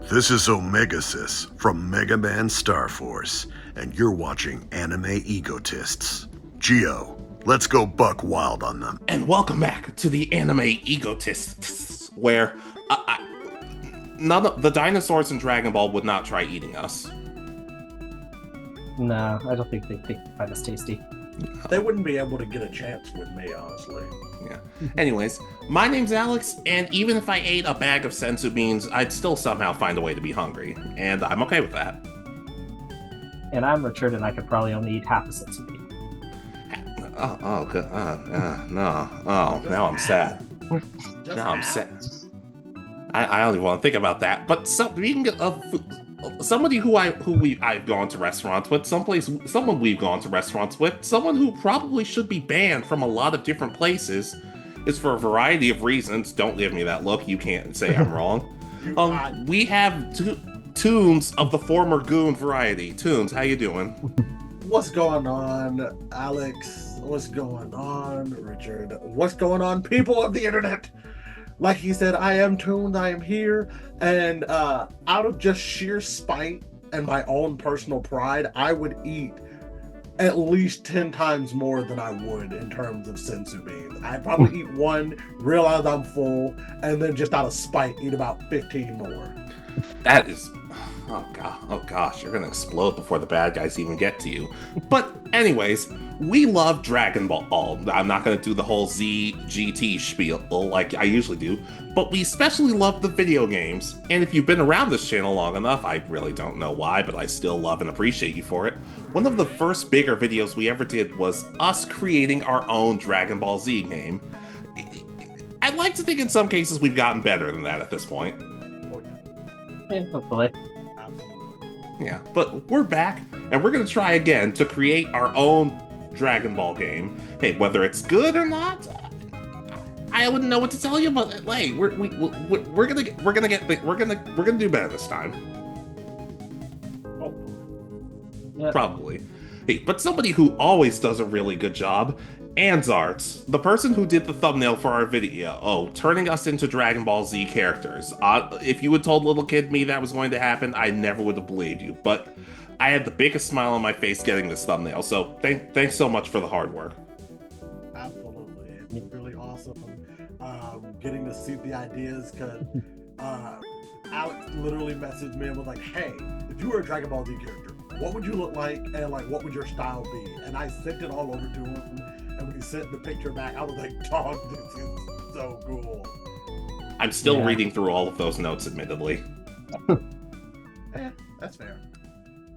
This is Omegasis from Mega Man Star Force, and you're watching Anime Egotists. Geo, let's go buck wild on them. And welcome back to the Anime Egotists, where none of the dinosaurs in Dragon Ball would not try eating us. No, I don't think they find us tasty. They wouldn't be able to get a chance with me, honestly. Yeah. Anyways, my name's Alex, and even if I ate a bag of senzu beans, I'd still somehow find a way to be hungry, and I'm okay with that. And I'm Richard, and I could probably only eat half a senzu bean. No. Oh, now I'm sad. Now I'm sad. I don't even want to think about that. But speaking of somebody I've gone to restaurants with, someone we've gone to restaurants with, someone who probably should be banned from a lot of different places, is for a variety of reasons. Don't give me that look. You can't say I'm wrong. We have Toonz of the former Goon variety. Toonz, how you doing? What's going on, Alex? What's going on, Richard? What's going on, people of the internet? Like he said, I am Toonz, I am here, and out of just sheer spite and my own personal pride, I would eat at least 10 times more than I would in terms of senzu beans. I'd probably eat one, realize I'm full, and then just out of spite, eat about 15 more. That is... Oh gosh, you're gonna explode before the bad guys even get to you. But anyways, we love Dragon Ball. I'm not gonna do the whole ZGT spiel like I usually do, but we especially love the video games. And if you've been around this channel long enough, I really don't know why, but I still love and appreciate you for it. One of the first bigger videos we ever did was us creating our own Dragon Ball Z game. I'd like to think in some cases we've gotten better than that at this point. Yeah, hopefully. Yeah, but we're back, and we're gonna try again to create our own Dragon Ball game. Hey, whether it's good or not, I wouldn't know what to tell you. But hey, we're gonna do better this time. Oh. Yeah. Probably. Hey, but somebody who always does a really good job, Anzarts, the person who did the thumbnail for our video, turning us into Dragon Ball Z characters. If you had told little kid me that was going to happen, I never would have believed you. But I had the biggest smile on my face getting this thumbnail, so thanks so much for the hard work. Absolutely. It's really awesome getting to see the ideas, because Alex literally messaged me and was like, hey, if you were a Dragon Ball Z character, what would you look like, and like what would your style be? And I sent it all over to him. And when he sent the picture back, I was like, dog, this is so cool. I'm still reading through all of those notes, admittedly. That's fair.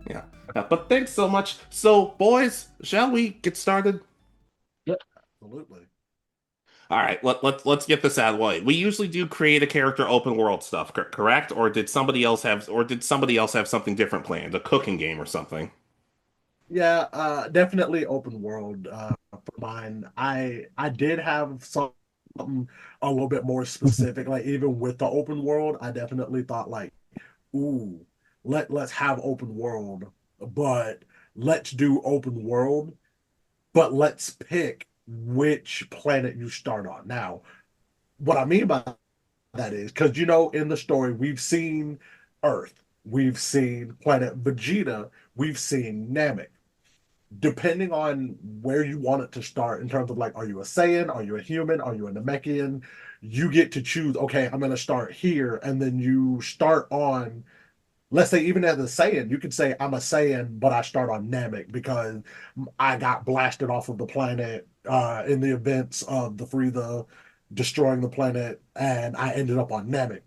Yeah. But thanks so much. So, boys, shall we get started? Yep. Absolutely. All right, let's get this out of the way. We usually do create a character open world stuff, correct? Or did somebody else have something different planned, a cooking game or something? Yeah, definitely open world for mine. I did have something a little bit more specific. Like even with the open world, I definitely thought like, ooh, let's have open world, but let's do open world, but let's pick which planet you start on. Now, what I mean by that is because in the story we've seen Earth, we've seen planet Vegeta, we've seen Namek. Depending on where you want it to start in terms of like, are you a Saiyan? Are you a human? Are you a Namekian? You get to choose, okay, I'm going to start here. And then you start on, let's say even as a Saiyan, you could say I'm a Saiyan, but I start on Namek because I got blasted off of the planet in the events of the Frieza destroying the planet. And I ended up on Namek.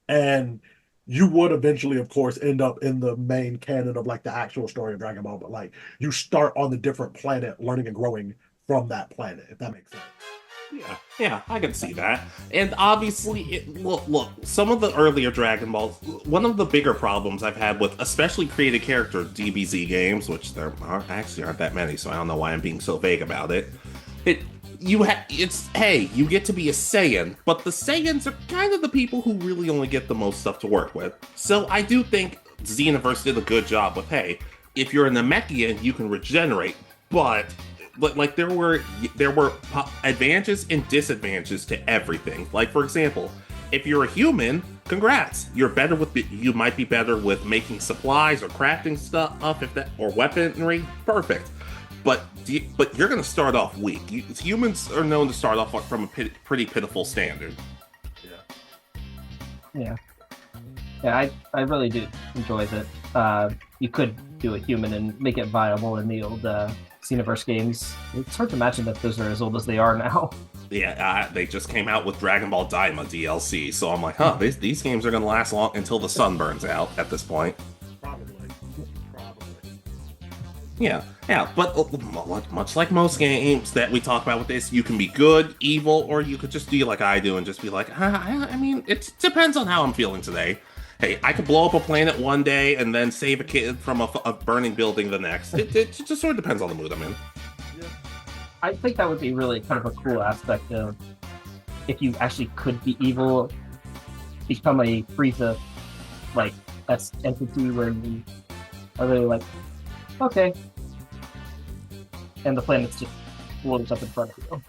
And you would eventually, of course, end up in the main canon of like the actual story of Dragon Ball, but like you start on the different planet, learning and growing from that planet, if that makes sense. Yeah, I can see that. And obviously, look, some of the earlier Dragon Balls, one of the bigger problems I've had with especially created character DBZ games, which there aren't that many, so I don't know why I'm being so vague about it. You get to be a Saiyan, but the Saiyans are kind of the people who really only get the most stuff to work with. So I do think Xenoverse did a good job with, hey, if you're a Namekian, you can regenerate, but like there were advantages and disadvantages to everything. Like for example, If you're a human, congrats. You might be better with making supplies or crafting stuff, or weaponry. Perfect. But you're going to start off weak. Humans are known to start off from a pretty pitiful standard. Yeah. Yeah, I really do enjoy that. You could do a human and make it viable in the old Xenoverse games. It's hard to imagine that those are as old as they are now. Yeah, they just came out with Dragon Ball Daima DLC, so I'm like, these games are going to last long until the sun burns out at this point. Probably. Yeah, but much like most games that we talk about with this, you can be good, evil, or you could just do like I do and just be like, I mean, it depends on how I'm feeling today. Hey, I could blow up a planet one day and then save a kid from a burning building the next. It just sort of depends on the mood I'm in. Yeah. I think that would be really kind of a cool aspect of if you actually could be evil, become a Frieza like entity where you are really like, okay, and the planet's just blows up in front of you.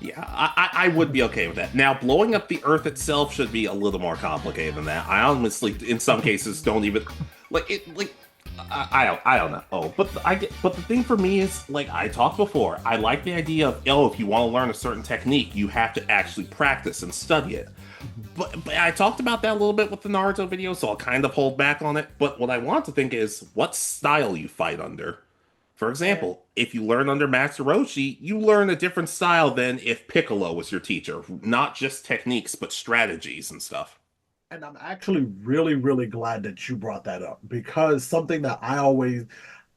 Yeah, I would be okay with that. Now, blowing up the Earth itself should be a little more complicated than that. I honestly, in some cases, don't even I don't know. Oh, but the thing for me is, like I talked before, I like the idea of if you want to learn a certain technique, you have to actually practice and study it. But I talked about that a little bit with the Naruto video, so I'll kind of hold back on it. But what I want to think is what style you fight under. For example, if you learn under Master Roshi, you learn a different style than if Piccolo was your teacher. Not just techniques, but strategies and stuff. And I'm actually really, really glad that you brought that up, because something that I always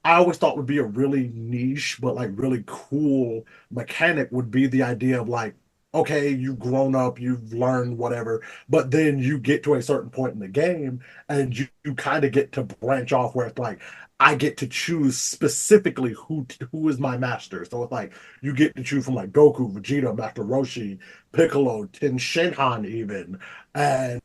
thought would be a really niche but like really cool mechanic would be the idea of like, okay, you've grown up, you've learned whatever, but then you get to a certain point in the game and you kind of get to branch off where it's like, I get to choose specifically who is my master. So it's like you get to choose from like Goku, Vegeta, Master Roshi, Piccolo, Ten Shinhan even, and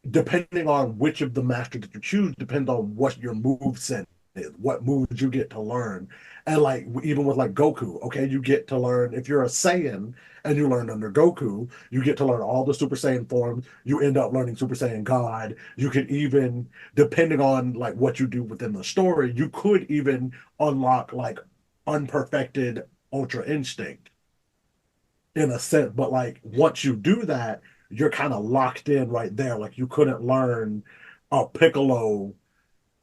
depending on which of the masters that you choose depends on what your move set is, what moves you get to learn. And like even with like Goku, okay, you get to learn if you're a Saiyan and you learn under Goku, you get to learn all the Super Saiyan forms. You end up learning Super Saiyan God. You could even, depending on like what you do within the story, you could even unlock like unperfected Ultra Instinct in a sense. But like once you do that, you're kind of locked in right there. Like you couldn't learn a Piccolo.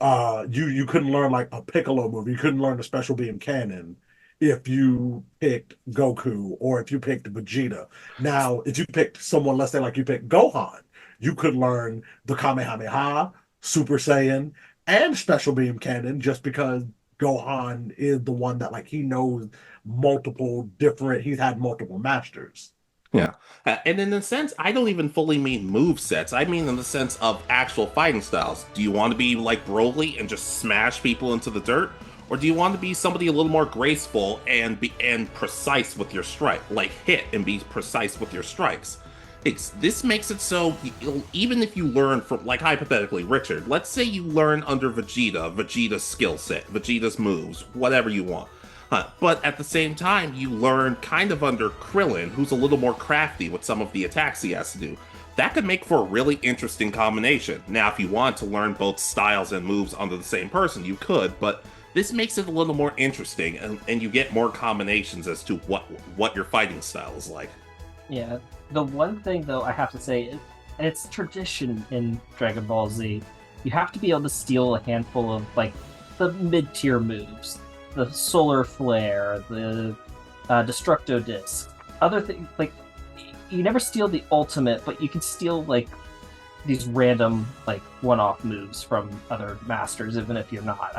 You couldn't learn like a Piccolo move. You couldn't learn the special beam cannon if you picked Goku or if you picked Vegeta. Now, if you picked someone, let's say like you picked Gohan, you could learn the Kamehameha, Super Saiyan, and special beam cannon just because Gohan is the one that like he knows he's had multiple masters. Yeah. And in a sense, I don't even fully mean move sets. I mean in the sense of actual fighting styles. Do you want to be like Broly and just smash people into the dirt? Or do you want to be somebody a little more graceful and precise with your strike? Like hit and be precise with your strikes. This makes it so even if you learn from, like hypothetically, Richard, let's say you learn under Vegeta's skill set, Vegeta's moves, whatever you want. But at the same time, you learn kind of under Krillin, who's a little more crafty with some of the attacks he has to do. That could make for a really interesting combination. Now, if you want to learn both styles and moves under the same person, you could, but this makes it a little more interesting, and you get more combinations as to what your fighting style is like. Yeah, the one thing, though, I have to say, and it's tradition in Dragon Ball Z, you have to be able to steal a handful of, like, the mid-tier moves. The Solar Flare, the Destructo Disc. Other things, like, you never steal the ultimate, but you can steal, like, these random, like, one-off moves from other masters, even if you're not.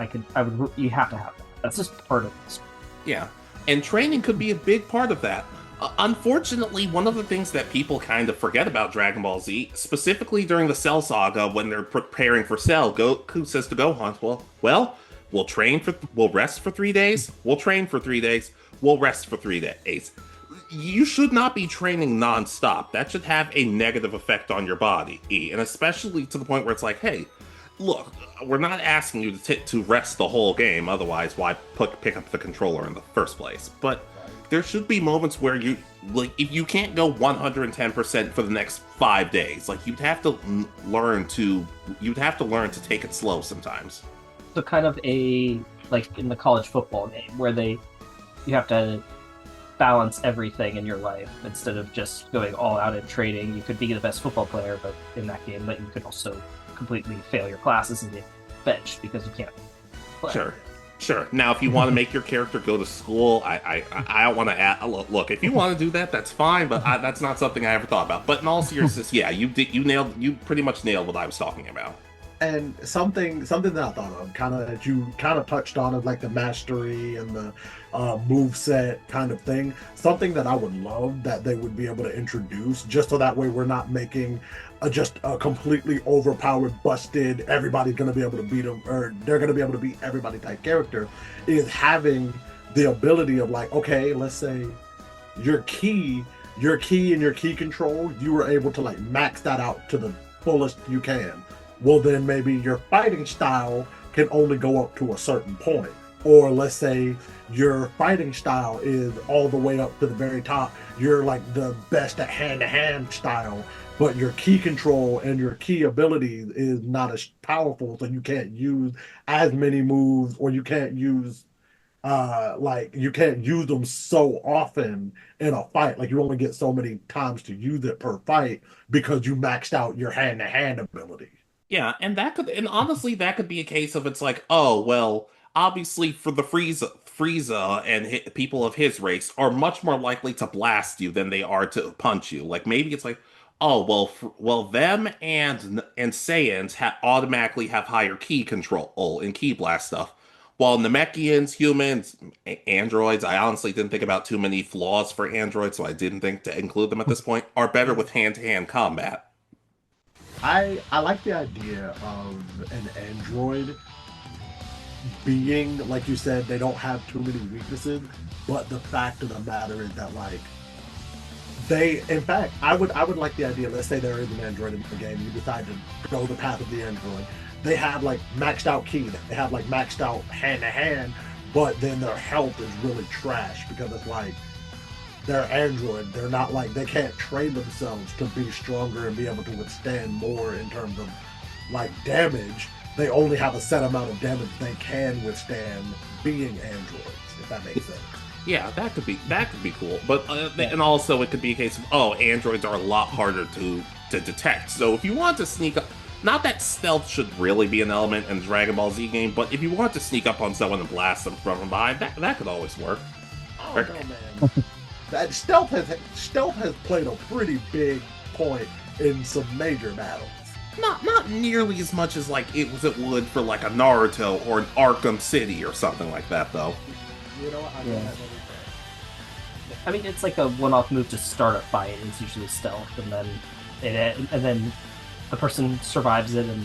You have to have that. That's just part of this. Yeah, and training could be a big part of that. Unfortunately, one of the things that people kind of forget about Dragon Ball Z, specifically during the Cell Saga, when they're preparing for Cell, Goku says to Gohan, well, we'll rest for 3 days, we'll train for 3 days, we'll rest for 3 days. You should not be training non-stop. That should have a negative effect on your body, and especially to the point where it's like, hey, look, we're not asking you to rest the whole game, otherwise why pick up the controller in the first place? But there should be moments where you like if you can't go 110% for the next 5 days, like you'd have to learn to take it slow sometimes. So kind of a like in the college football game where you have to balance everything in your life instead of just going all out in training. You could be the best football player, but in that game, but you could also completely fail your classes and get benched because you can't play. Sure. Now, if you want to make your character go to school, I don't want to add. Look, if you want to do that, that's fine. But that's not something I ever thought about. But in all seriousness, yeah, you pretty much nailed what I was talking about. And something that I thought of, kind of that you kind of touched on, of like the mastery and the move set kind of thing. Something that I would love that they would be able to introduce, just so that way we're not making just a completely overpowered, busted, everybody's going to be able to beat them, or they're going to be able to beat everybody type character, is having the ability of like, okay, let's say your key and your key control, you were able to like max that out to the fullest you can. Well, then maybe your fighting style can only go up to a certain point. Or let's say your fighting style is all the way up to the very top. You're like the best at hand-to-hand style, but your key control and your key ability is not as powerful, so you can't use as many moves, or you can't use you can't use them so often in a fight. Like you only get so many times to use it per fight because you maxed out your hand-to-hand ability. Yeah, and honestly, that could be a case of it's like, oh, well, obviously for the Frieza and people of his race are much more likely to blast you than they are to punch you. Like maybe it's like, oh, well, them and Saiyans automatically have higher key control and key blast stuff. While Namekians, humans, androids, I honestly didn't think about too many flaws for androids, so I didn't think to include them at this point, are better with hand-to-hand combat. I like the idea of an android being, like you said, they don't have too many weaknesses, but the fact of the matter is that like in fact, I would like the idea, let's say there is an android in the game, you decide to go the path of the android. They have like maxed out key, they have like maxed out hand to hand, but then their health is really trash because it's like they're android. They're not like, they can't train themselves to be stronger and be able to withstand more in terms of like damage. They only have a set amount of damage they can withstand being androids, if that makes sense. Yeah, that could be cool. But and also it could be a case of androids are a lot harder to detect. So if you want to sneak up, not that stealth should really be an element in the Dragon Ball Z game, but if you want to sneak up on someone and blast them from behind, that could always work. Oh no, man. That stealth has played a pretty big point in some major battles. Not nearly as much as like it would for like a Naruto or an Arkham City or something like that, though. You know, I mean, it's like a one-off move to start a fight. It's usually stealth, and then the person survives it, and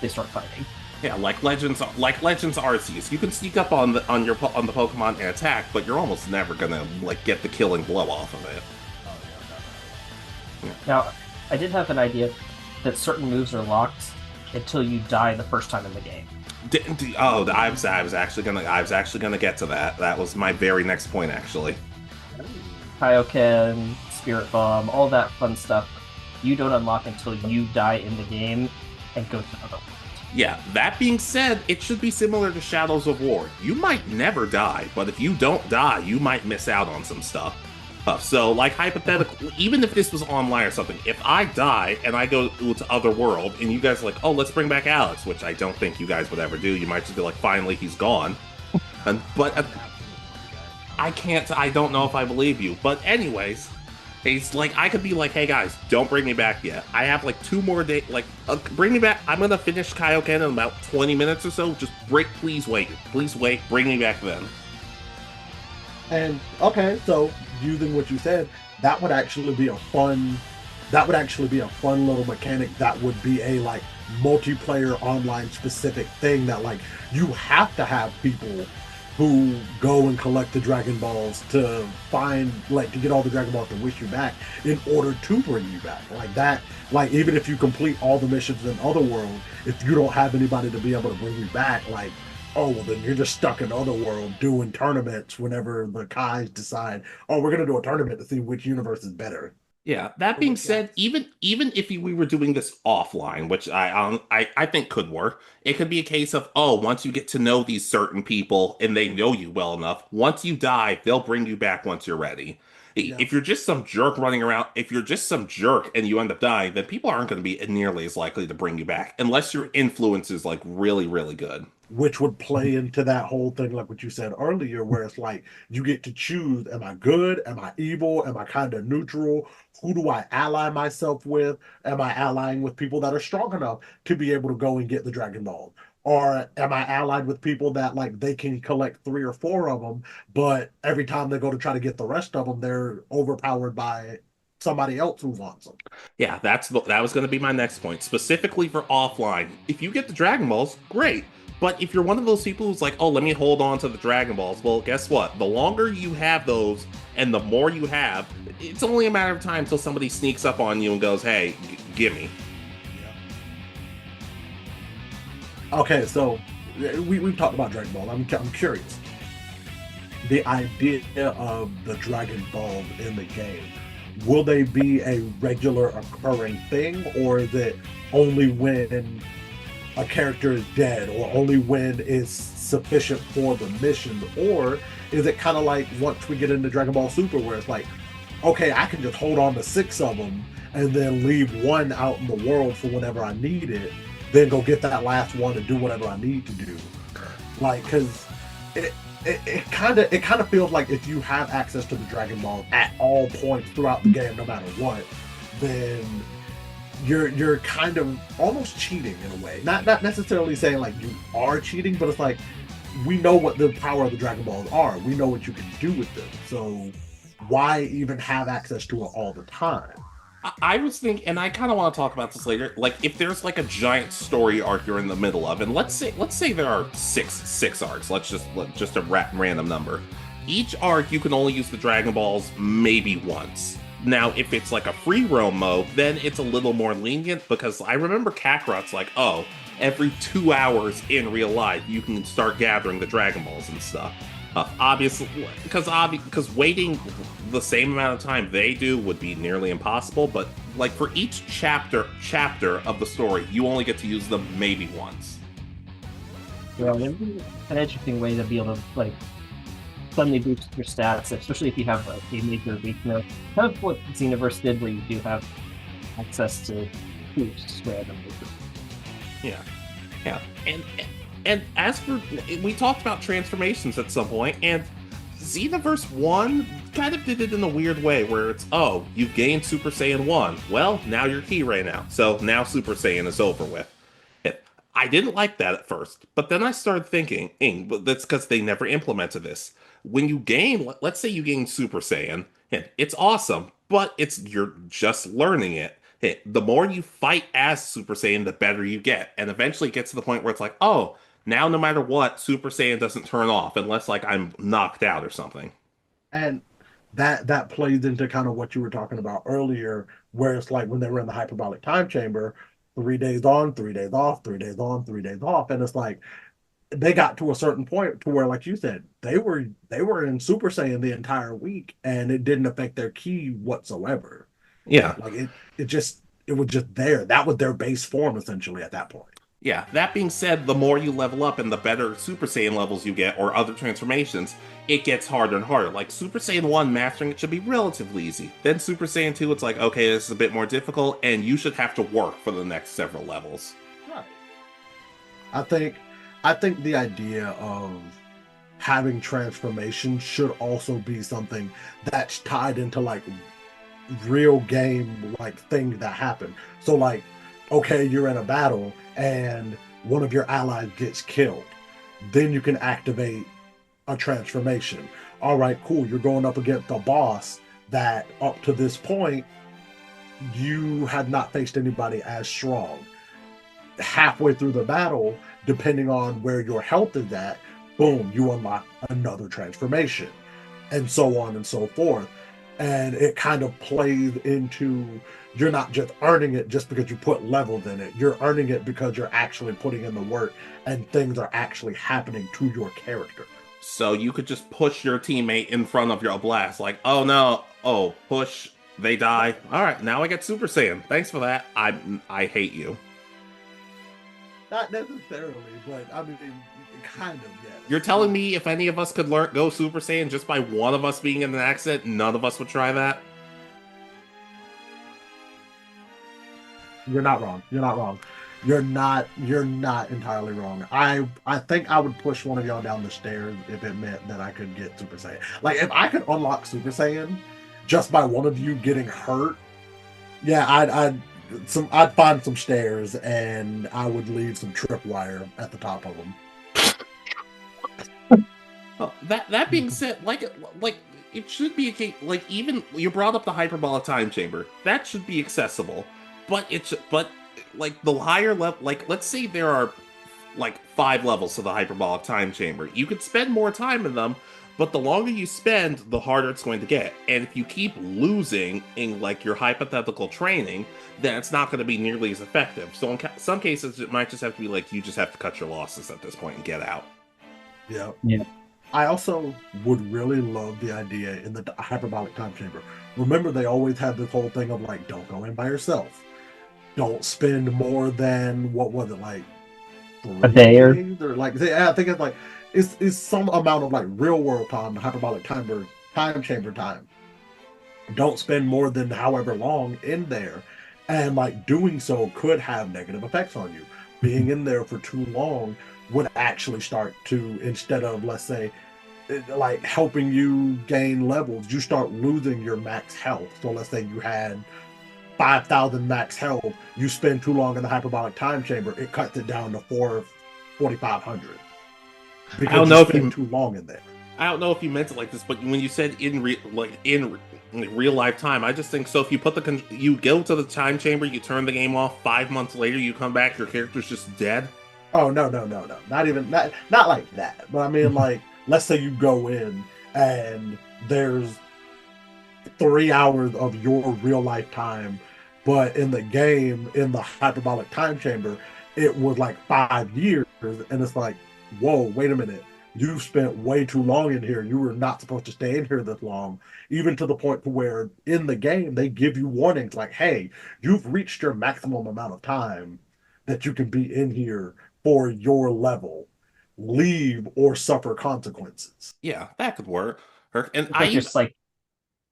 they start fighting. Yeah, like Legends Arceus. You can sneak up on the Pokemon and attack, but you're almost never gonna like get the killing blow off of it. Now, I did have an idea that certain moves are locked until you die the first time in the game. I was actually gonna get to that. That was my very next point, actually. Kaioken, Spirit Bomb, all that fun stuff, you don't unlock until you die in the game and go to another world. Yeah, that being said, it should be similar to Shadows of War. You might never die, but if you don't die, you might miss out on some stuff. So, like, hypothetically, even if this was online or something, if I die and I go to Otherworld and you guys are like, oh, let's bring back Alex, which I don't think you guys would ever do. You might just be like, finally, he's gone. But I don't know if I believe you. But anyways, it's like, I could be like, hey guys, don't bring me back yet. I have like 2 more days, bring me back. I'm gonna finish Kaioken in about 20 minutes or so. Just please wait, bring me back then. And okay, so using what you said, that would actually be a fun little mechanic. That would be a like multiplayer online specific thing that like you have to have people who go and collect the Dragon Balls to find, like, to get all the Dragon Balls to wish you back in order to bring you back. Like that, like even if you complete all the missions in Otherworld, if you don't have anybody to be able to bring you back, like oh, well, then you're just stuck in Otherworld doing tournaments whenever the Kais decide, oh, we're going to do a tournament to see which universe is better. Yeah. That Or being which said, galaxy. even if we were doing this offline, which I think could work, it could be a case of, oh, once you get to know these certain people and they know you well enough, once you die, they'll bring you back once you're ready. Yeah. If you're just some jerk running around, if you're just some jerk and you end up dying, then people aren't going to be nearly as likely to bring you back unless your influence is like really, really good. Which would play into that whole thing, like what you said earlier, where it's like you get to choose: am I good? Am I evil? Am I kind of neutral? Who do I ally myself with? Am I allying with people that are strong enough to be able to go and get the Dragon Ball? Or am I allied with people that like they can collect three or four of them, but every time they go to try to get the rest of them, they're overpowered by somebody else who wants them? Yeah, that was going to be my next point. Specifically for offline, if you get the Dragon Balls, great. But if you're one of those people who's like, oh, let me hold on to the Dragon Balls, well, guess what? The longer you have those and the more you have, it's only a matter of time until somebody sneaks up on you and goes, hey, gimme. Okay, so we've talked about Dragon Ball. I'm curious. The idea of the Dragon Balls in the game, will they be a regular occurring thing, or is it only when a character is dead, or only when it's sufficient for the mission? Or is it kind of like once we get into Dragon Ball Super, where it's like, okay, I can just hold on to six of them and then leave one out in the world for whenever I need it, then go get that last one and do whatever I need to do? Like, because it it kind of feels like if you have access to the Dragon Ball at all points throughout the game, no matter what, then you're kind of almost cheating in a way. Not necessarily saying like you are cheating, but it's like we know what the power of the Dragon Balls are. We know what you can do with them. So why even have access to it all the time? I was thinking, and I kind of want to talk about this later. Like, if there's like a giant story arc you're in the middle of, and let's say there are six arcs. Just a random number. Each arc you can only use the Dragon Balls maybe once. Now, if it's like a free roam mode, then it's a little more lenient because I remember Kakarot's like, oh, every 2 hours in real life you can start gathering the Dragon Balls and stuff. Obviously, because waiting the same amount of time they do would be nearly impossible. But like for each chapter of the story, you only get to use them maybe once. Yeah, it'd be an interesting way to be able to like suddenly boost your stats, especially if you have like, a major weakness. Kind of what Xenoverse did, where you do have access to boosts randomly. Yeah, yeah, and as for we talked about transformations at some point, and Xenoverse 1 kind of did it in a weird way where it's, oh, you've gained Super Saiyan 1. Well, now you're Key-Ray now. So now Super Saiyan is over with. I didn't like that at first, but then I started thinking, but that's because they never implemented this. When you gain, let's say you gain Super Saiyan, it's awesome, but you're just learning it. The more you fight as Super Saiyan, the better you get. And eventually it gets to the point where it's like, oh, now no matter what, Super Saiyan doesn't turn off unless like I'm knocked out or something. And that plays into kind of what you were talking about earlier, where it's like when they were in the hyperbolic time chamber, 3 days on, 3 days off, 3 days on, 3 days off, and it's like they got to a certain point to where, like you said, they were in Super Saiyan the entire week, and it didn't affect their key whatsoever. Yeah. Like it was just there. That was their base form essentially at that point. Yeah, that being said, the more you level up and the better Super Saiyan levels you get or other transformations, it gets harder and harder. Like Super Saiyan 1, mastering it should be relatively easy. Then Super Saiyan 2, it's like, okay, this is a bit more difficult, and you should have to work for the next several levels. Right. I think the idea of having transformation should also be something that's tied into like real game like things that happen. So like, okay, you're in a battle and one of your allies gets killed. Then you can activate a transformation. All right, cool. You're going up against a boss that up to this point you had not faced anybody as strong. Halfway through the battle, depending on where your health is at, boom, you unlock another transformation, and so on and so forth. and it kind of plays into, you're not just earning it just because you put levels in it. You're earning it because you're actually putting in the work and things are actually happening to your character. So you could just push your teammate in front of your blast, like, oh no, oh push, they die. All right, now I get Super Saiyan. Thanks for that. I hate you. Not necessarily, but I mean, kind of, yes. You're telling me if any of us could learn go Super Saiyan just by one of us being in an accident, none of us would try that? You're not wrong. You're not wrong. You're not entirely wrong. I think I would push one of y'all down the stairs if it meant that I could get Super Saiyan. Like if I could unlock Super Saiyan just by one of you getting hurt, yeah, I'd find some stairs and I would leave some tripwire at the top of them. Oh, that being said, like it should be a case, like even you brought up the hyperbolic time chamber. That should be accessible. But like the higher level, like let's say there are like 5 levels to the hyperbolic time chamber. You could spend more time in them, but the longer you spend, the harder it's going to get. And if you keep losing in like your hypothetical training, then it's not going to be nearly as effective. So in some cases, it might just have to be like you just have to cut your losses at this point and get out. Yeah. Yeah. I also would really love the idea in the hyperbolic time chamber. Remember, they always have this whole thing of like, don't go in by yourself. Don't spend more than, what was it, like A day or like I think it's like it's some amount of like real world time, hyperbolic time chamber time. Don't spend more than however long in there, and like doing so could have negative effects on you. Being in there for too long would actually start to, instead of, let's say, like helping you gain levels, you start losing your max health. So let's say you had 5,000 max health, you spend too long in the hyperbolic time chamber, it cuts it down to 4,500 I because don't you know if spend you too long in there. I don't know if you meant it like this, but when you said in real life time, I just think so. If you put you go to the time chamber, you turn the game off. 5 months later, you come back, your character's just dead. Oh no, not even not like that. But I mean, like, let's say you go in and there's 3 hours of your real life time, but in the game, in the hyperbolic time chamber, it was like 5 years, and it's like, whoa, wait a minute. You spent way too long in here. You were not supposed to stay in here this long, even to the point to where in the game they give you warnings like, hey, you've reached your maximum amount of time that you can be in here for your level. Leave or suffer consequences. Yeah, that could work. And like your psyche.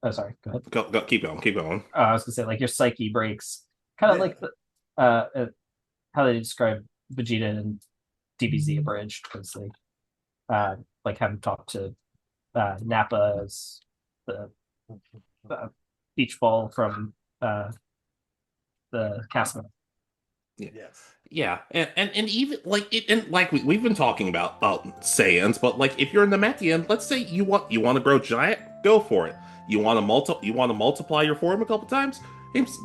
Oh, sorry. Go ahead. Go, keep going, keep going. I was gonna say like your psyche breaks, kind of like the how they describe Vegeta and DBZ abridged, because they like having talked to Nappa as the beach ball from the Castle. Yeah. Yes. Yeah, and even like it, and like we've been talking about Saiyans, but like if you're a Namekian, let's say you want to grow giant, go for it. You want to multiply your form a couple times,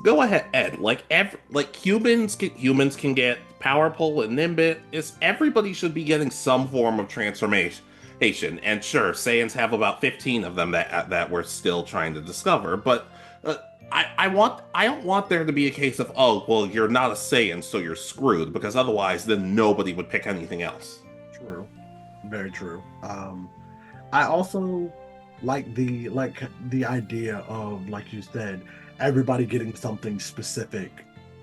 go ahead, Ed. Like humans can get power pole and nimbit. Everybody should be getting some form of transformation. And sure, Saiyans have about 15 of them that we're still trying to discover, but. I don't want there to be a case of, oh, well, you're not a Saiyan, so you're screwed, because otherwise then nobody would pick anything else. True. Very true. I also like the idea of, like you said, everybody getting something specific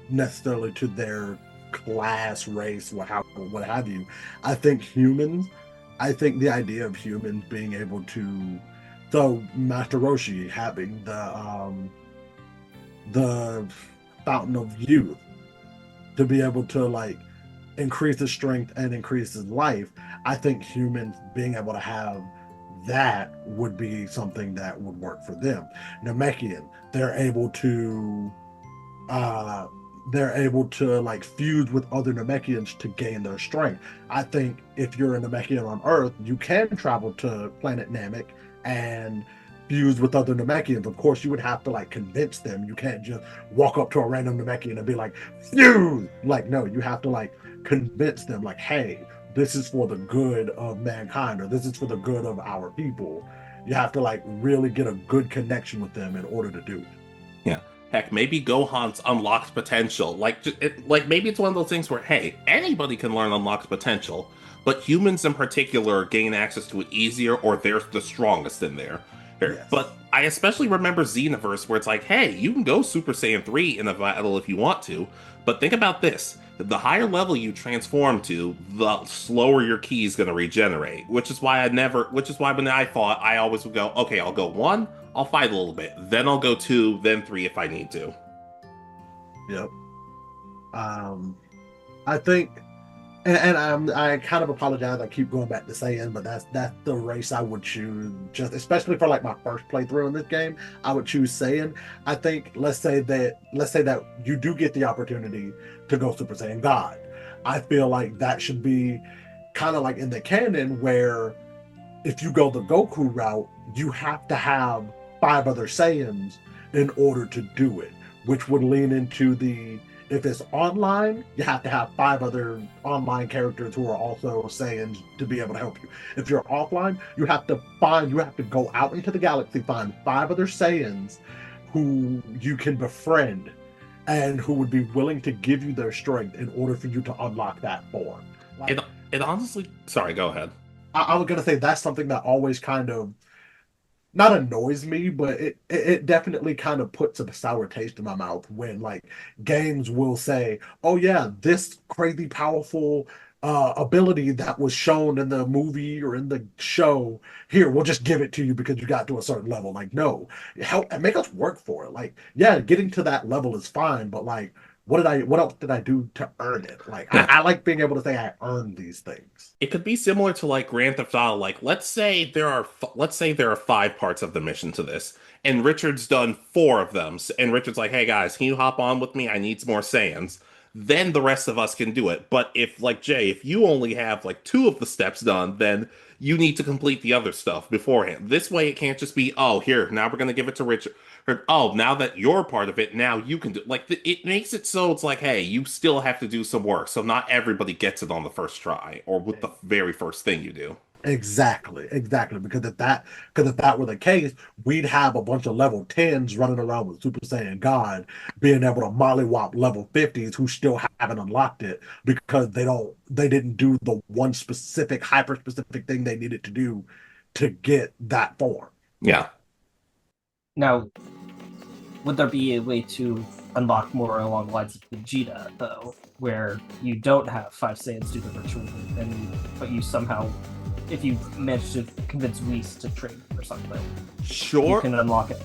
necessarily to their class, race, what have you. I think the idea of humans being able to, so Master Roshi having the fountain of youth to be able to like increase his strength and increase his life. I think humans being able to have that would be something that would work for them. Namekian, they're able to like fuse with other Namekians to gain their strength. I think if you're a Namekian on Earth, you can travel to planet Namek and fuse with other Namekians. Of course, you would have to like convince them. You can't just walk up to a random Namekian and be like, fuse! Like, no, you have to like convince them like, hey, this is for the good of mankind, or this is for the good of our people. You have to like really get a good connection with them in order to do it. Yeah. Heck, maybe Gohan's unlocked potential. Like maybe it's one of those things where, hey, anybody can learn unlocked potential, but humans in particular gain access to it easier, or they're the strongest in there. Here. Yes. But I especially remember Xenoverse, where it's like, hey, you can go Super Saiyan 3 in a battle if you want to, but think about this. The higher level you transform to, the slower your ki is going to regenerate, which is why when I fought, I always would go, okay, I'll go 1, I'll fight a little bit, then I'll go 2, then 3 if I need to. Yep. I think, and I kind of apologize. I keep going back to Saiyan, but that's the race I would choose. Just especially for like my first playthrough in this game, I would choose Saiyan. I think let's say that you do get the opportunity to go Super Saiyan God. I feel like that should be kind of like in the canon where if you go the Goku route, you have to have 5 other Saiyans in order to do it, which would lean into if it's online, you have to have 5 other online characters who are also Saiyans to be able to help you. If you're offline, you have to go out into the galaxy, find 5 other Saiyans who you can befriend and who would be willing to give you their strength in order for you to unlock that form. Like, It honestly, sorry, go ahead. I was gonna say that's something that always kind of not annoys me, but it definitely kind of puts a sour taste in my mouth when like games will say, "Oh yeah, this crazy powerful ability that was shown in the movie or in the show, here we'll just give it to you because you got to a certain level." Like, no, help and make us work for it. Like, yeah, getting to that level is fine, but like, what else did I do to earn it? Like, I like being able to say I earned these things. It could be similar to like Grand Theft Auto. Like, let's say there are 5 parts of the mission to this, and Richard's done 4 of them. And Richard's like, "Hey guys, can you hop on with me? I need some more Saiyans." Then the rest of us can do it. But if like Jay, if you only have like 2 of the steps done, then you need to complete the other stuff beforehand. This way, it can't just be, "Oh, here, now we're gonna give it to Richard." Or, "Oh, now that you're part of it, now you can do." Like it makes it so it's like, hey, you still have to do some work. So not everybody gets it on the first try or with the very first thing you do. Exactly. Because if that were the case, we'd have a bunch of level 10s running around with Super Saiyan God being able to mollywop level 50s who still haven't unlocked it because they didn't do the one specific hyper specific thing they needed to do to get that form. Yeah. Now, would there be a way to unlock more along the lines of Vegeta, though, where you don't have 5 Saiyans do the ritual, but you somehow, if you manage to convince Whis to train or something, Sure. you can unlock it?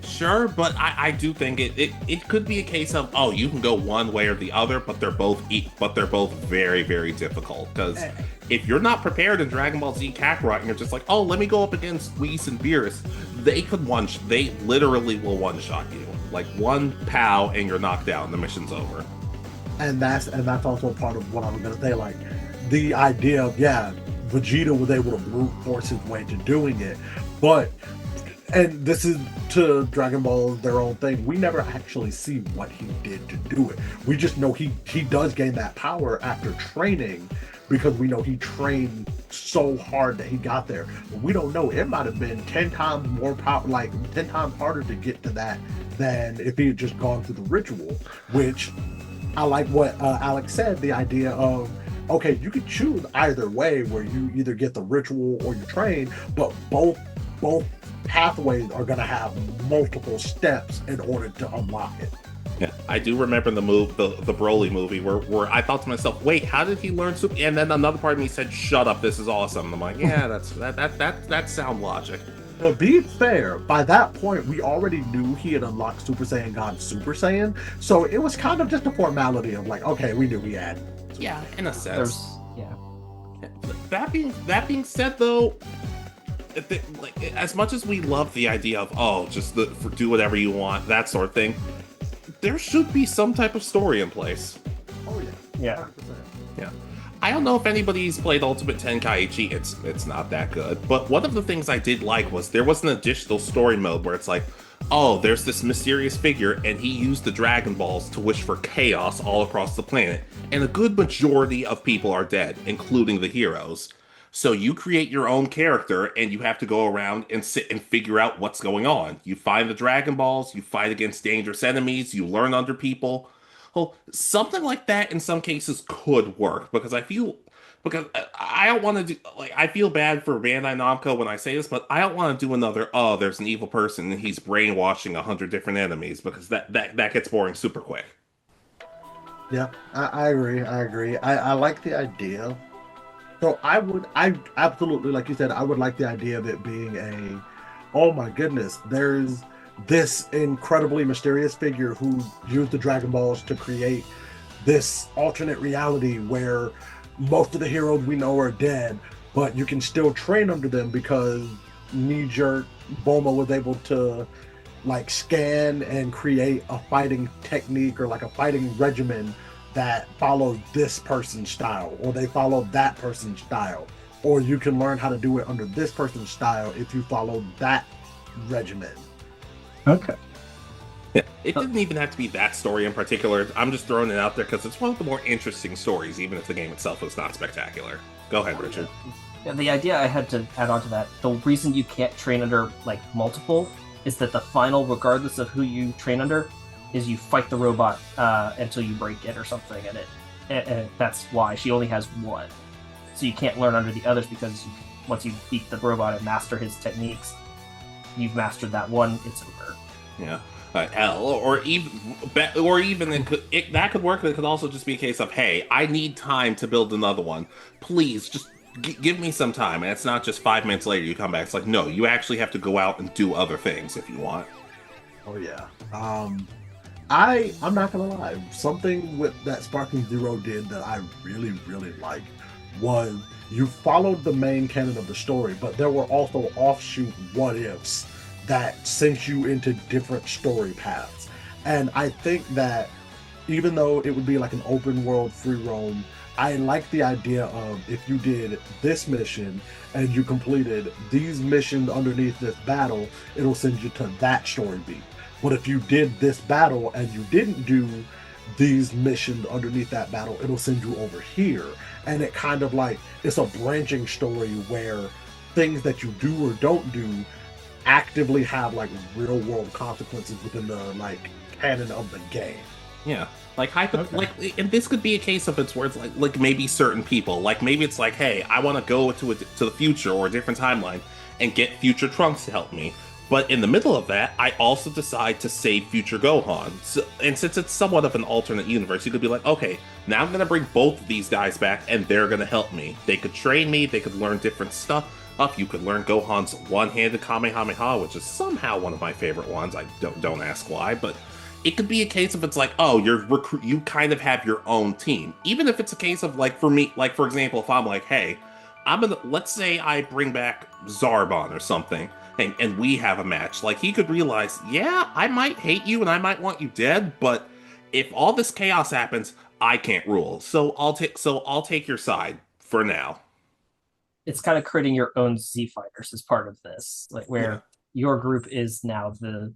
Sure, but I do think it could be a case of, oh, you can go one way or the other, but they're both very, very difficult. Because if you're not prepared in Dragon Ball Z Kakarot and you're just like, oh, let me go up against Whis and Beerus, they literally will one-shot you. Like one pow and you're knocked out and the mission's over. And that's also part of what I was gonna say, like the idea of, yeah, Vegeta was able to brute force his way to doing it, and this is to Dragon Ball their own thing. We never actually see what he did to do it. We just know he does gain that power after training because we know he trained so hard that he got there. But we don't know. It might have been 10 times more power, like 10 times harder to get to that than if he had just gone through the ritual, which I like what Alex said, the idea of, okay, you could choose either way where you either get the ritual or you train, but both pathways are going to have multiple steps in order to unlock it. Yeah, I do remember the Broly movie where I thought to myself, wait, how did he learn super? And then another part of me said, shut up, this is awesome. And I'm like, yeah, that's sound logic. To be fair, by that point, we already knew he had unlocked Super Saiyan God Super Saiyan, so it was kind of just a formality of like, okay, we knew he had. Yeah, in a sense. Yeah. That being said, though, like, as much as we love the idea of just do whatever you want, that sort of thing, there should be some type of story in place. Oh yeah, Yeah. 100%. Yeah. I don't know if anybody's played Ultimate Tenkaichi. It's not that good. But one of the things I did like was there was an additional story mode where it's like, oh, there's this mysterious figure, and he used the Dragon Balls to wish for chaos all across the planet. And a good majority of people are dead, including the heroes. So you create your own character and you have to go around and sit and figure out what's going on. You find the Dragon Balls, you fight against dangerous enemies, you learn under people. Well, something like that in some cases could work because I don't want to do like I feel bad for Bandai Namco when I say this, but I don't want to do another there's an evil person and he's brainwashing 100 different enemies because that gets boring super quick. Yeah, I agree. I agree. I like the idea. So I absolutely, like you said, I would like the idea of it being oh my goodness, there's this incredibly mysterious figure who used the Dragon Balls to create this alternate reality where most of the heroes we know are dead, but you can still train under them because knee jerk Bulma was able to like scan and create a fighting technique or like a fighting regimen that follows this person's style, or they follow that person's style, or you can learn how to do it under this person's style if you follow that regimen. Okay. Yeah, it didn't even have to be that story in particular. I'm just throwing it out there because it's one of the more interesting stories, even if the game itself was not spectacular. Go ahead, Richard. Yeah, the idea I had to add on to that, the reason you can't train under like multiple is that the final, regardless of who you train under, is you fight the robot until you break it or something, and that's why she only has one. So you can't learn under the others because once you beat the robot and master his techniques, you've mastered that one. It's over. Yeah. Hell, or even that could work. It could also just be a case of, hey, I need time to build another one. Please, just give me some time. And it's not just 5 minutes later you come back. It's like, no, you actually have to go out and do other things if you want. Oh yeah. I'm not gonna lie. Something with that Sparking Zero did that I really, really liked was you followed the main canon of the story, but there were also offshoot what ifs that sent you into different story paths. And I think that even though it would be like an open world free roam, I like the idea of if you did this mission and you completed these missions underneath this battle, it'll send you to that story beat. But if you did this battle and you didn't do these missions underneath that battle, it'll send you over here. And it kind of like, it's a branching story where things that you do or don't do actively have like real world consequences within the like canon of the game. Yeah. And this could be a case of it's where it's like maybe certain people, like maybe it's like, hey, I want to go to the future or a different timeline and get future Trunks to help me. But in the middle of that, I also decide to save future Gohan. So, and since it's somewhat of an alternate universe, you could be like, okay, now I'm going to bring both of these guys back and they're going to help me. They could train me, they could learn different stuff. You could learn Gohan's one-handed Kamehameha, which is somehow one of my favorite ones. I don't ask why, but it could be a case of it's like, oh, you kind of have your own team. Even if it's a case of like for me, like for example, if I'm like, hey, let's say I bring back Zarbon or something, and we have a match. Like he could realize, yeah, I might hate you and I might want you dead, but if all this chaos happens, I can't rule. So I'll take your side for now. It's kind of creating your own Z fighters as part of this, like where your group is now the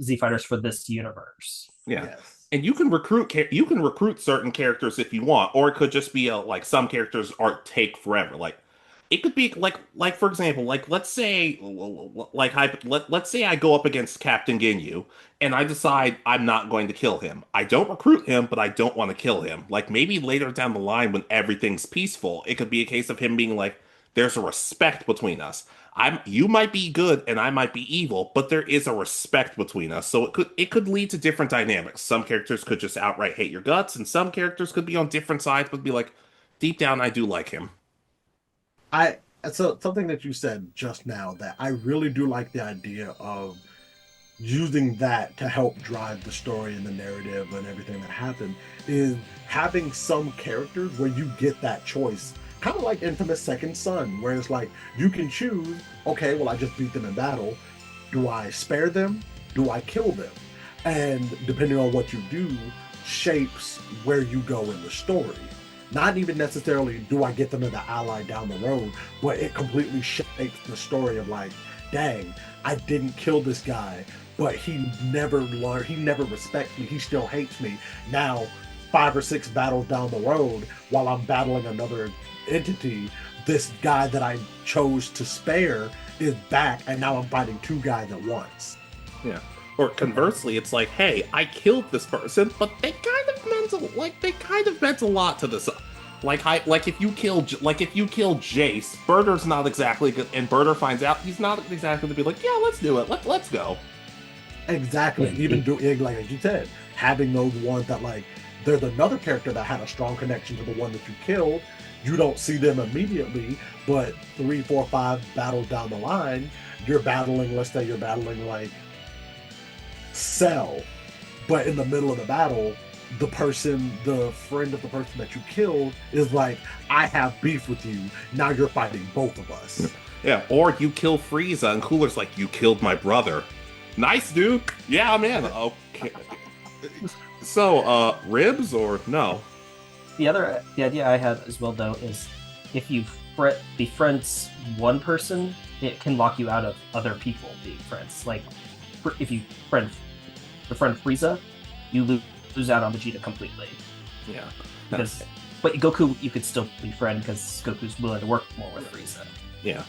Z fighters for this universe. Yeah. Yes. And you can recruit certain characters if you want, or it could just be like some characters take forever. Like it could be like for example, like let's say let's say I go up against Captain Ginyu and I decide I'm not going to kill him. I don't recruit him, but I don't want to kill him. Like maybe later down the line when everything's peaceful, it could be a case of him being like, there's a respect between us. You might be good and I might be evil, but there is a respect between us. So it could lead to different dynamics. Some characters could just outright hate your guts, and some characters could be on different sides, but be like, deep down I do like him. So something that you said just now that I really do like the idea of using that to help drive the story and the narrative and everything that happened is having some characters where you get that choice. Kind of like Infamous Second Son, where it's like you can choose, okay, well, I just beat them in battle. Do I spare them? Do I kill them? And depending on what you do, shapes where you go in the story. Not even necessarily do I get them as an ally down the road, but it completely shapes the story of like, dang, I didn't kill this guy, but he never learned, he never respects me, he still hates me. Now, 5 or 6 battles down the road, while I'm battling another entity, this guy that I chose to spare is back, and now I'm fighting two guys at once. Yeah. Or conversely, it's like, hey, I killed this person, but they kind of meant a lot to this. Like if you kill Jace, Birder's not exactly good, and Birder finds out he's not exactly to be like, yeah, let's do it, let's go. Exactly. Even doing, like as you said, having those ones that like, there's another character that had a strong connection to the one that you killed. You don't see them immediately, but 3, 4, 5 battles down the line, you're battling. Let's say you're battling like Cell, but in the middle of the battle, the friend of the person that you killed is like, I have beef with you. Now you're fighting both of us. Yeah, or you kill Frieza and Cooler's like, you killed my brother. Nice, dude. Yeah, I'm in. Okay. So, ribs or no? The idea I had as well, though, is if you befriends one person, it can lock you out of other people being friends. Like, if you befriend Frieza, you lose out on Vegeta completely. Yeah. But Goku, you could still befriend because Goku's willing to work more with Frieza. Yeah.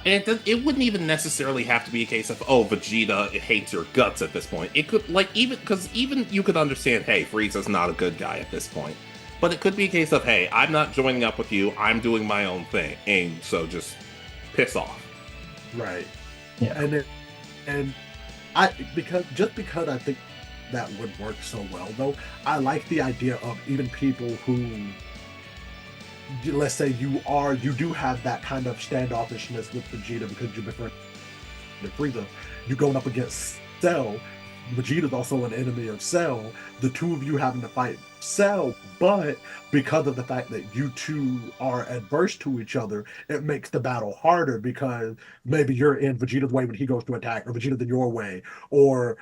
And it wouldn't even necessarily have to be a case of, oh, Vegeta hates your guts at this point. It could, like, even you could understand, hey, Frieza's not a good guy at this point. But it could be a case of, hey, I'm not joining up with you, I'm doing my own thing, and so just piss off. Right. Yeah. Because I think that would work so well, though, I like the idea of even people who, let's say you do have that kind of standoffishness with Vegeta because you befriended Frieza, you're going up against Cell. Vegeta's also an enemy of Cell. The two of you having to fight Cell, but because of the fact that you two are adverse to each other, it makes the battle harder because maybe you're in Vegeta's way when he goes to attack, or Vegeta's in your way, or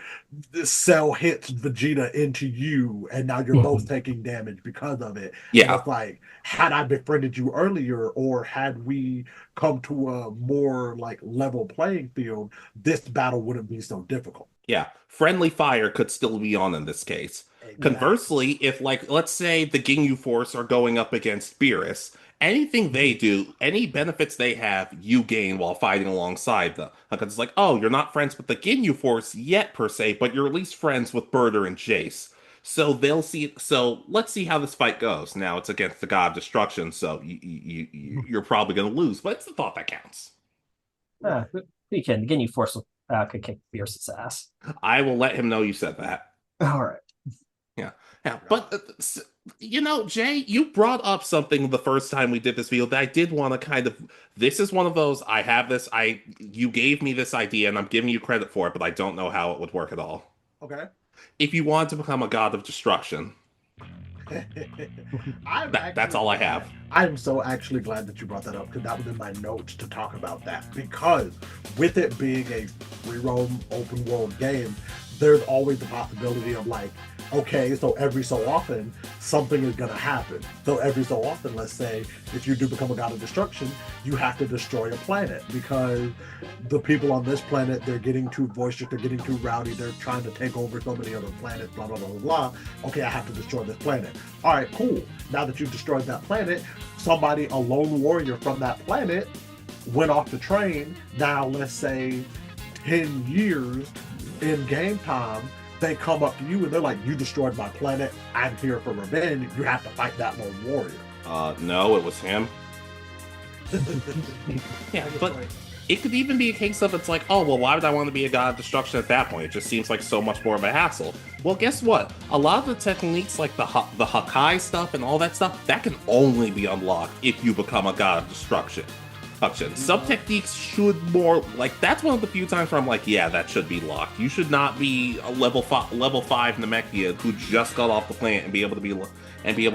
Cell hits Vegeta into you, and now you're both taking damage because of it. Yeah. And it's like, had I befriended you earlier, or had we come to a more like level playing field, this battle wouldn't be so difficult. Yeah, friendly fire could still be on in this case. Exactly. Conversely, if, like, let's say the Ginyu Force are going up against Beerus, anything they do, any benefits they have, you gain while fighting alongside them. Because it's like, oh, you're not friends with the Ginyu Force yet, per se, but you're at least friends with Birder and Jace. So let's see how this fight goes. Now, it's against the God of Destruction, so you're probably going to lose, but it's the thought that counts. We can. Ginyu Force could kick Beerus's ass. I will let him know you said that. All right. Yeah, but Jay, you brought up something the first time we did this video that I did want to kind of. This is one of those. I have this. You gave me this idea, and I'm giving you credit for it, but I don't know how it would work at all. Okay. If you want to become a god of destruction, that's all I have. I'm so actually glad that you brought that up, because that was in my notes to talk about that. Because with it being a free roam open world game, there's always the possibility of like, okay, so every so often something is going to happen. So every so often, let's say if you do become a god of destruction, you have to destroy a planet because the people on this planet, they're getting too boisterous, they're getting too rowdy, they're trying to take over so many other planets, blah, blah, blah, blah, blah. Okay, I have to destroy this planet. All right, cool. Now that you've destroyed that planet, somebody, a lone warrior from that planet, went off the train. Now, let's say 10 years in game time, they come up to you and they're like, you destroyed my planet, I'm here for revenge, you have to fight that lone warrior. No, it was him. Yeah, but it could even be a case of it's like, oh, well, why would I want to be a god of destruction at that point? It just seems like so much more of a hassle. Well, guess what? A lot of the techniques, like the Hakai stuff and all that stuff, that can only be unlocked if you become a god of destruction. Some techniques should more, like, that's one of the few times where I'm like, yeah, that should be locked. You should not be a level 5 Namekia who just got off the planet and be able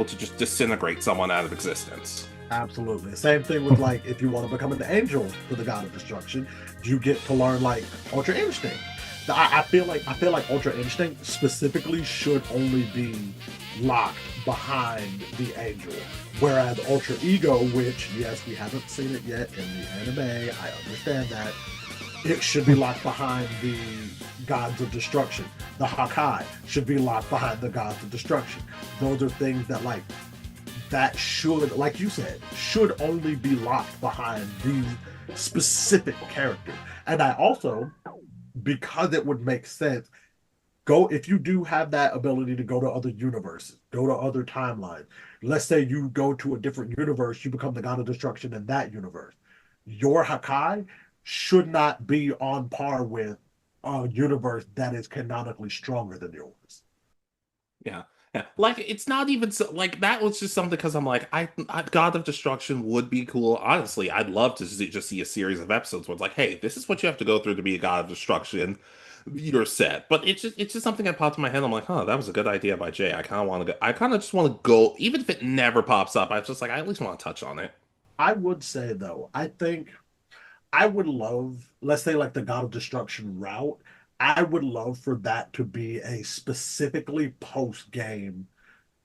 to just disintegrate someone out of existence. Absolutely. Same thing with like, if you want to become an angel for the god of destruction, you get to learn like Ultra Instinct. I feel like Ultra Instinct specifically should only be locked behind the angel, whereas Ultra Ego, which yes, we haven't seen it yet in the anime, I understand that, it should be locked behind the gods of destruction. The Hakai should be locked behind the gods of destruction. Those are things that like that should, like you said, should only be locked behind these specific characters. And I also, because it would make sense, go if you do have that ability to go to other universes, go to other timelines. Let's say you go to a different universe, you become the god of destruction in that universe. Your Hakai should not be on par with a universe that is canonically stronger than yours. Yeah. Yeah. Like it's not even so like that was just something because I'm like God of Destruction would be cool. Honestly, I'd love to just see a series of episodes where it's like, hey, this is what you have to go through to be a God of Destruction. You're set. But it's just something that popped in my head. I'm like, huh, that was a good idea by Jay. I kind of want to go. I kind of just want to go, even if it never pops up. I was just like, I at least want to touch on it. I would say though, I think I would love, let's say like the God of Destruction route, I would love for that to be a specifically post game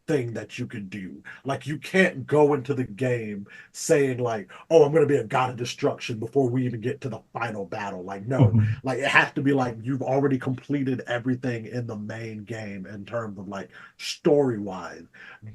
thing that you could do. Like you can't go into the game saying like, "Oh, I'm going to be a god of destruction" before we even get to the final battle. Like no, like it has to be like you've already completed everything in the main game in terms of like story wise.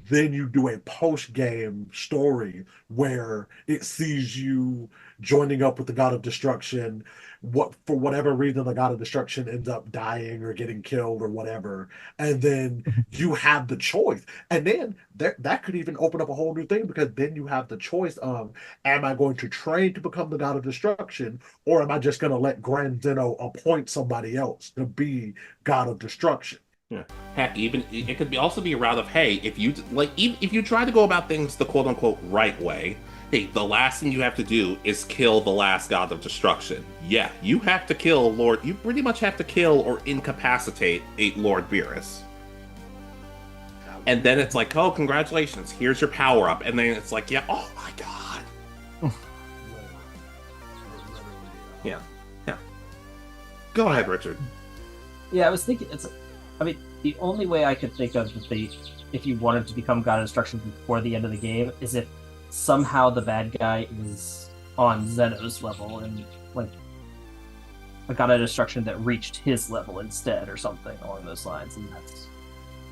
Then you do a post game story where it sees you joining up with the god of destruction. What for whatever reason the god of destruction ends up dying or getting killed or whatever, and then you have the choice. And then that could even open up a whole new thing because then you have the choice of, am I going to train to become the god of destruction, or am I just going to let Grand Zeno appoint somebody else to be god of destruction? Yeah. Heck, even it could be also be a route of, hey, if you like, if you try to go about things the quote unquote right way, hey, the last thing you have to do is kill the last god of destruction. Yeah, you have to kill Lord. You pretty much have to kill or incapacitate Lord Beerus. And then it's like, oh, congratulations, here's your power up. And then it's like, yeah, oh my god. Yeah, yeah. Go ahead, Richard. Yeah, I was thinking I mean, the only way I could think of if you wanted to become God of Destruction before the end of the game is if somehow the bad guy is on Zeno's level and like a God of Destruction that reached his level instead or something along those lines, and that's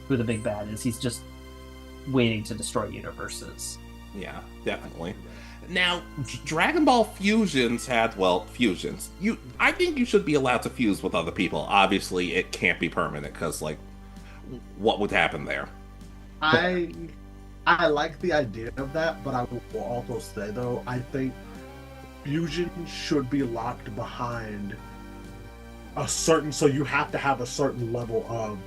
who the big bad is. He's just waiting to destroy universes. Yeah, definitely. Now, Dragon Ball Fusions had, well, fusions. I think you should be allowed to fuse with other people. Obviously, it can't be permanent, because, like, what would happen there? I like the idea of that, but I will also say, though, I think fusion should be locked behind a certain, so you have to have a certain level of,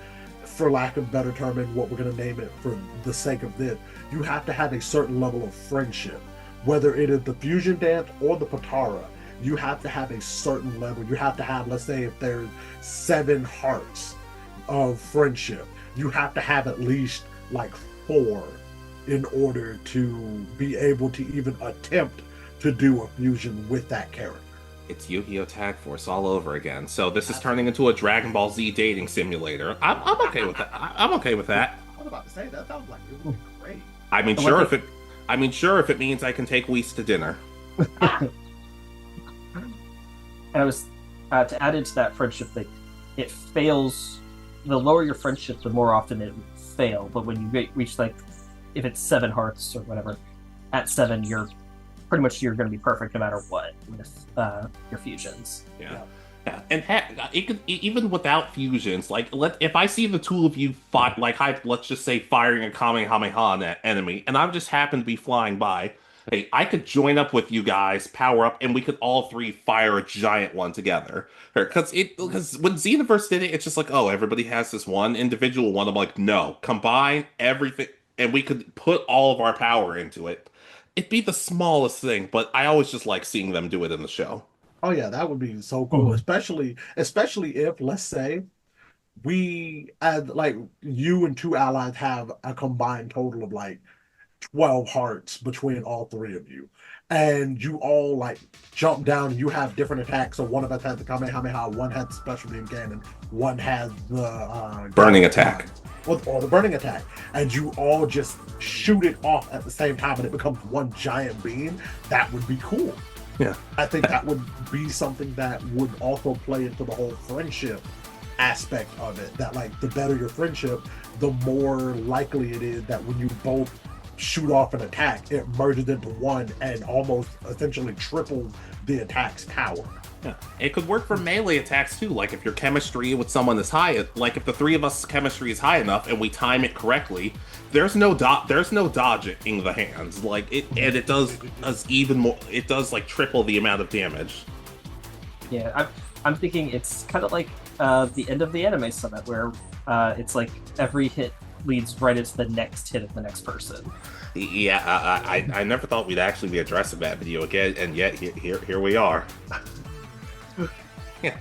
for lack of better term, and what we're going to name it for the sake of this, you have to have a certain level of friendship. Whether it is the fusion dance or the Patara, you have to have a certain level. You have to have, let's say, if there's 7 hearts of friendship, you have to have at least like 4 in order to be able to even attempt to do a fusion with that character. It's Yu-Gi-Oh! Tag Force all over again. So this is turning into a Dragon Ball Z dating simulator. I'm okay with that. I'm okay with that. I was about to say, that sounds like it would be great. I mean, sure if it means I can take Whis to dinner. And I was to add into that friendship thing, it fails. The lower your friendship, the more often it will fail. But when you reach like, if it's 7 hearts or whatever, at 7 you're pretty much going to be perfect no matter what with your fusions. Yeah. Yeah, and heck, it could even without fusions. Like, if I see the two of you fight, like, let's just say firing a Kamehameha on that enemy, and I just happen to be flying by, hey, I could join up with you guys, power up, and we could all 3 fire a giant one together. Because when Xenoverse did it, it's just like, oh, everybody has this one individual one. I'm like, no, combine everything, and we could put all of our power into it. It'd be the smallest thing, but I always just like seeing them do it in the show. Oh yeah, that would be so cool. Especially if, let's say, we as like you and 2 allies have a combined total of like 12 hearts between all 3 of you, and you all like jump down and you have different attacks. So one of us has the Kamehameha, one has the special beam cannon, one has the burning attack. Or the burning attack, and you all just shoot it off at the same time, and it becomes one giant beam. That would be cool. Yeah, I think that would be something that would also play into the whole friendship aspect of it. That like the better your friendship, the more likely it is that when you both shoot off an attack, it merges into one and almost essentially triples the attack's power. Yeah. It could work for melee attacks too. Like if your chemistry with someone is high, like if the three of us chemistry is high enough and we time it correctly, there's no dodging the hands. Like it does even more. It does like triple the amount of damage. Yeah, I'm thinking it's kind of like the end of the Anime Summit, where it's like every hit leads right into the next hit of the next person. Yeah, I never thought we'd actually be addressing that video again, and yet here we are. Yeah.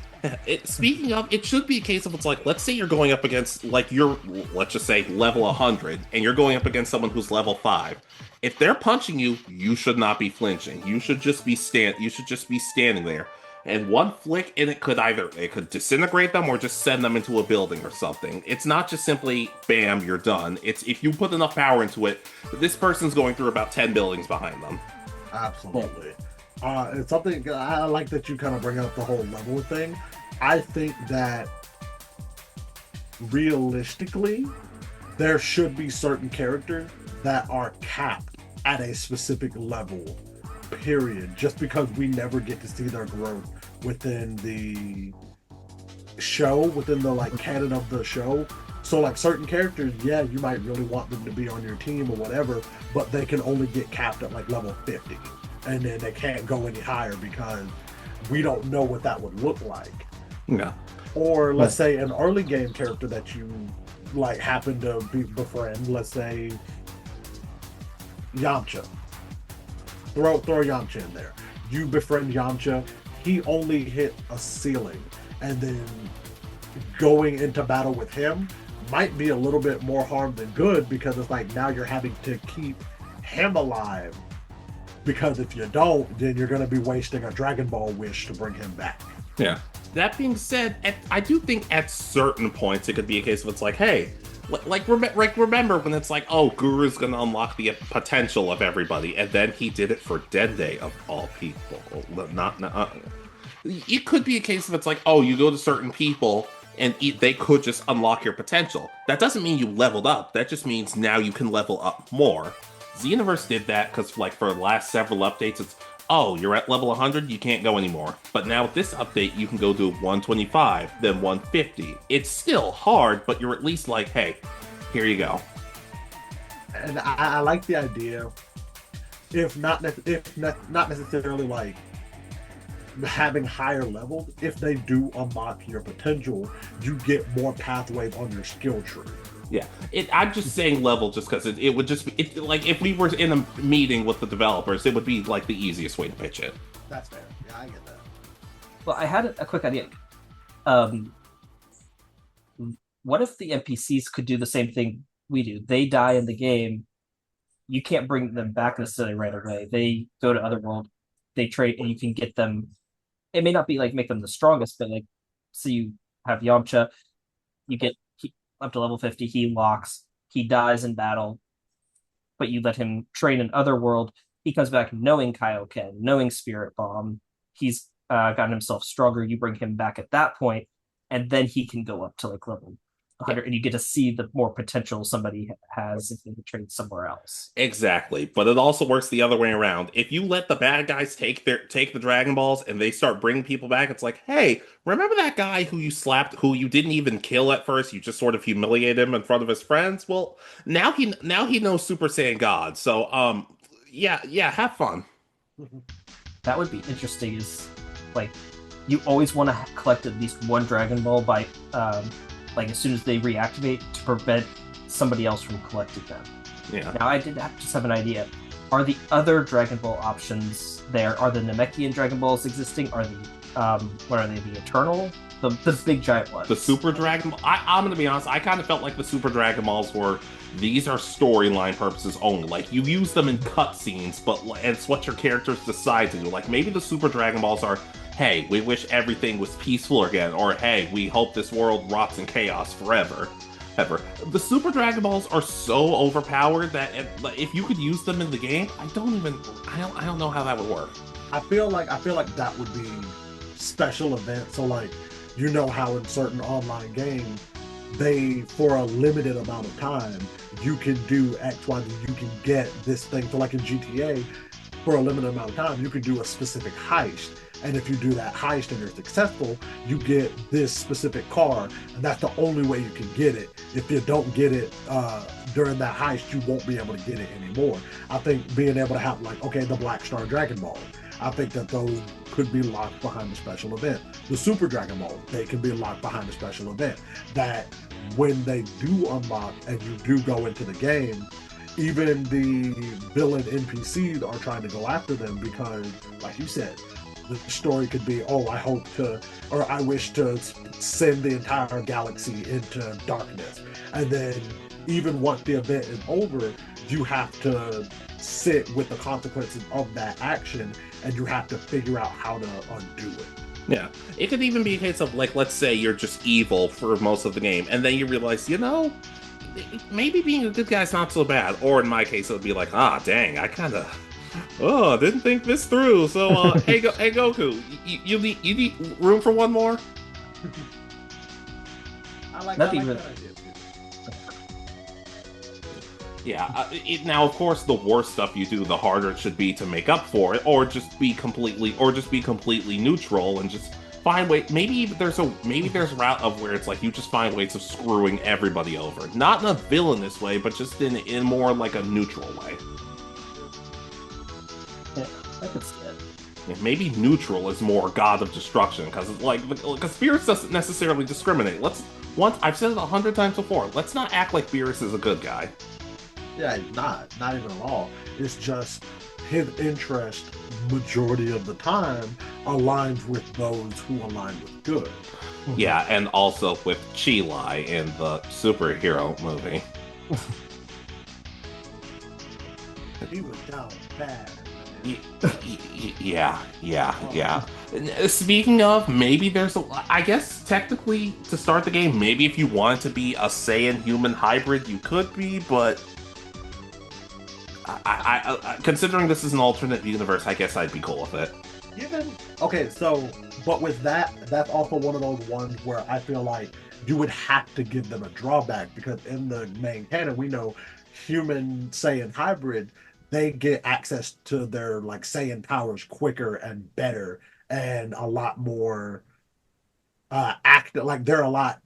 Speaking of, it should be a case of it's like, let's say you're going up against, like, let's just say level 100, and you're going up against someone who's level 5. If they're punching you, you should not be flinching. You should just be standing there. And one flick, and it could disintegrate them or just send them into a building or something. It's not just simply, bam, you're done. It's if you put enough power into it, this person's going through about 10 buildings behind them. Absolutely. It's something I like that you kind of bring up the whole level thing. I think that realistically, there should be certain characters that are capped at a specific level, period. Just because we never get to see their growth within the show, within the like canon of the show. So like certain characters, yeah, you might really want them to be on your team or whatever, but they can only get capped at like level 50. And then they can't go any higher because we don't know what that would look like. No. Or let's say an early game character that you like happen to befriend, let's say Yamcha. Throw Yamcha in there. You befriend Yamcha, he only hit a ceiling, and then going into battle with him might be a little bit more harm than good, because it's like now you're having to keep him alive. Because if you don't, then you're going to be wasting a Dragon Ball wish to bring him back. Yeah. That being said, I do think at certain points it could be a case of it's like, hey, remember when it's like, oh, Guru's going to unlock the potential of everybody, and then he did it for Dende of all people. It could be a case of it's like, oh, you go to certain people and they could just unlock your potential. That doesn't mean you leveled up. That just means now you can level up more. Xenoverse did that because, like, for the last several updates, it's, oh, you're at level 100, you can't go anymore. But now with this update, you can go to 125, then 150. It's still hard, but you're at least like, hey, here you go. And I like the idea, if not necessarily like having higher levels, if they do unlock your potential, you get more pathways on your skill tree. Yeah, I'm just saying level just because it would just be, like, if we were in a meeting with the developers, it would be like the easiest way to pitch it. That's fair. Yeah, I get that. Well, I had a quick idea. What if the NPCs could do the same thing we do? They die in the game. You can't bring them back necessarily right away. They go to Otherworld, they trade, and you can get them. It may not be like make them the strongest, but like, so you have Yamcha, you get up to level 50, he locks, he dies in battle, but you let him train in Otherworld. He comes back knowing Kaioken, knowing Spirit Bomb. He's gotten himself stronger. You bring him back at that point, and then he can go up to like level 100, and you get to see the more potential somebody has if they train somewhere else. Exactly, but it also works the other way around. If you let the bad guys take the Dragon Balls and they start bringing people back, it's like, hey, remember that guy who you slapped, who you didn't even kill at first? You just sort of humiliated him in front of his friends. Well, now he knows Super Saiyan God. So, yeah, have fun. That would be interesting. Is like, you always want to collect at least one Dragon Ball by like as soon as they reactivate, to prevent somebody else from collecting them. Yeah. Now, I did just have an idea. Are the other Dragon Ball options there? Are the Namekian Dragon Balls existing? Are the what are they? The Eternal? The big giant ones? The Super Dragon Ball. I'm gonna be honest. I kind of felt like the Super Dragon Balls were, these are storyline purposes only. Like, you use them in cutscenes, but it's what your characters decide to do. Like, maybe the Super Dragon Balls are, hey, we wish everything was peaceful again, or hey, we hope this world rots in chaos forever. The Super Dragon Balls are so overpowered that if you could use them in the game, I don't know how that would work. I feel like that would be special events. So like, you know how in certain online games, they, for a limited amount of time, you can do X, Y, Z, you can get this thing. So like in GTA, for a limited amount of time, you can do a specific heist. And if you do that heist and you're successful, you get this specific car, and that's the only way you can get it. If you don't get it during that heist, you won't be able to get it anymore. I think being able to have, like, okay, the Black Star Dragon Ball, I think that those could be locked behind a special event. The Super Dragon Ball, they can be locked behind a special event. That when they do unlock and you do go into the game, even the villain NPCs are trying to go after them because, like you said, the story could be, oh, I hope to, or I wish to send the entire galaxy into darkness. And then even once the event is over, you have to sit with the consequences of that action, and you have to figure out how to undo it. Yeah, it could even be a case of, like, let's say you're just evil for most of the game, and then you realize, maybe being a good guy's not so bad. Or in my case, it would be like, dang, I kind of, didn't think this through. So, hey Goku, you need room for one more? I like Not that even- idea. Yeah. Now, of course, the worse stuff you do, the harder it should be to make up for it, or just be completely neutral and just find way. Maybe there's a route of where it's like you just find ways of screwing everybody over, not in a villainous way, but just in more like a neutral way. Yeah, I could see it. Yeah, maybe neutral is more God of Destruction, because Beerus doesn't necessarily discriminate. I've said it 100 times before. Let's not act like Beerus is a good guy. Yeah, not even at all. It's just his interest, majority of the time, aligns with those who align with good. Yeah, and also with Chi-Lai in the superhero movie. He was down bad. Yeah. Speaking of, maybe I guess technically to start the game, maybe if you wanted to be a Saiyan human hybrid, you could be, but I considering this is an alternate universe, I guess I'd be cool with it. But with that, that's also one of those ones where I feel like you would have to give them a drawback, because in the main canon, we know human Saiyan hybrid, they get access to their like Saiyan powers quicker and better, and a lot more active. Like they're a lot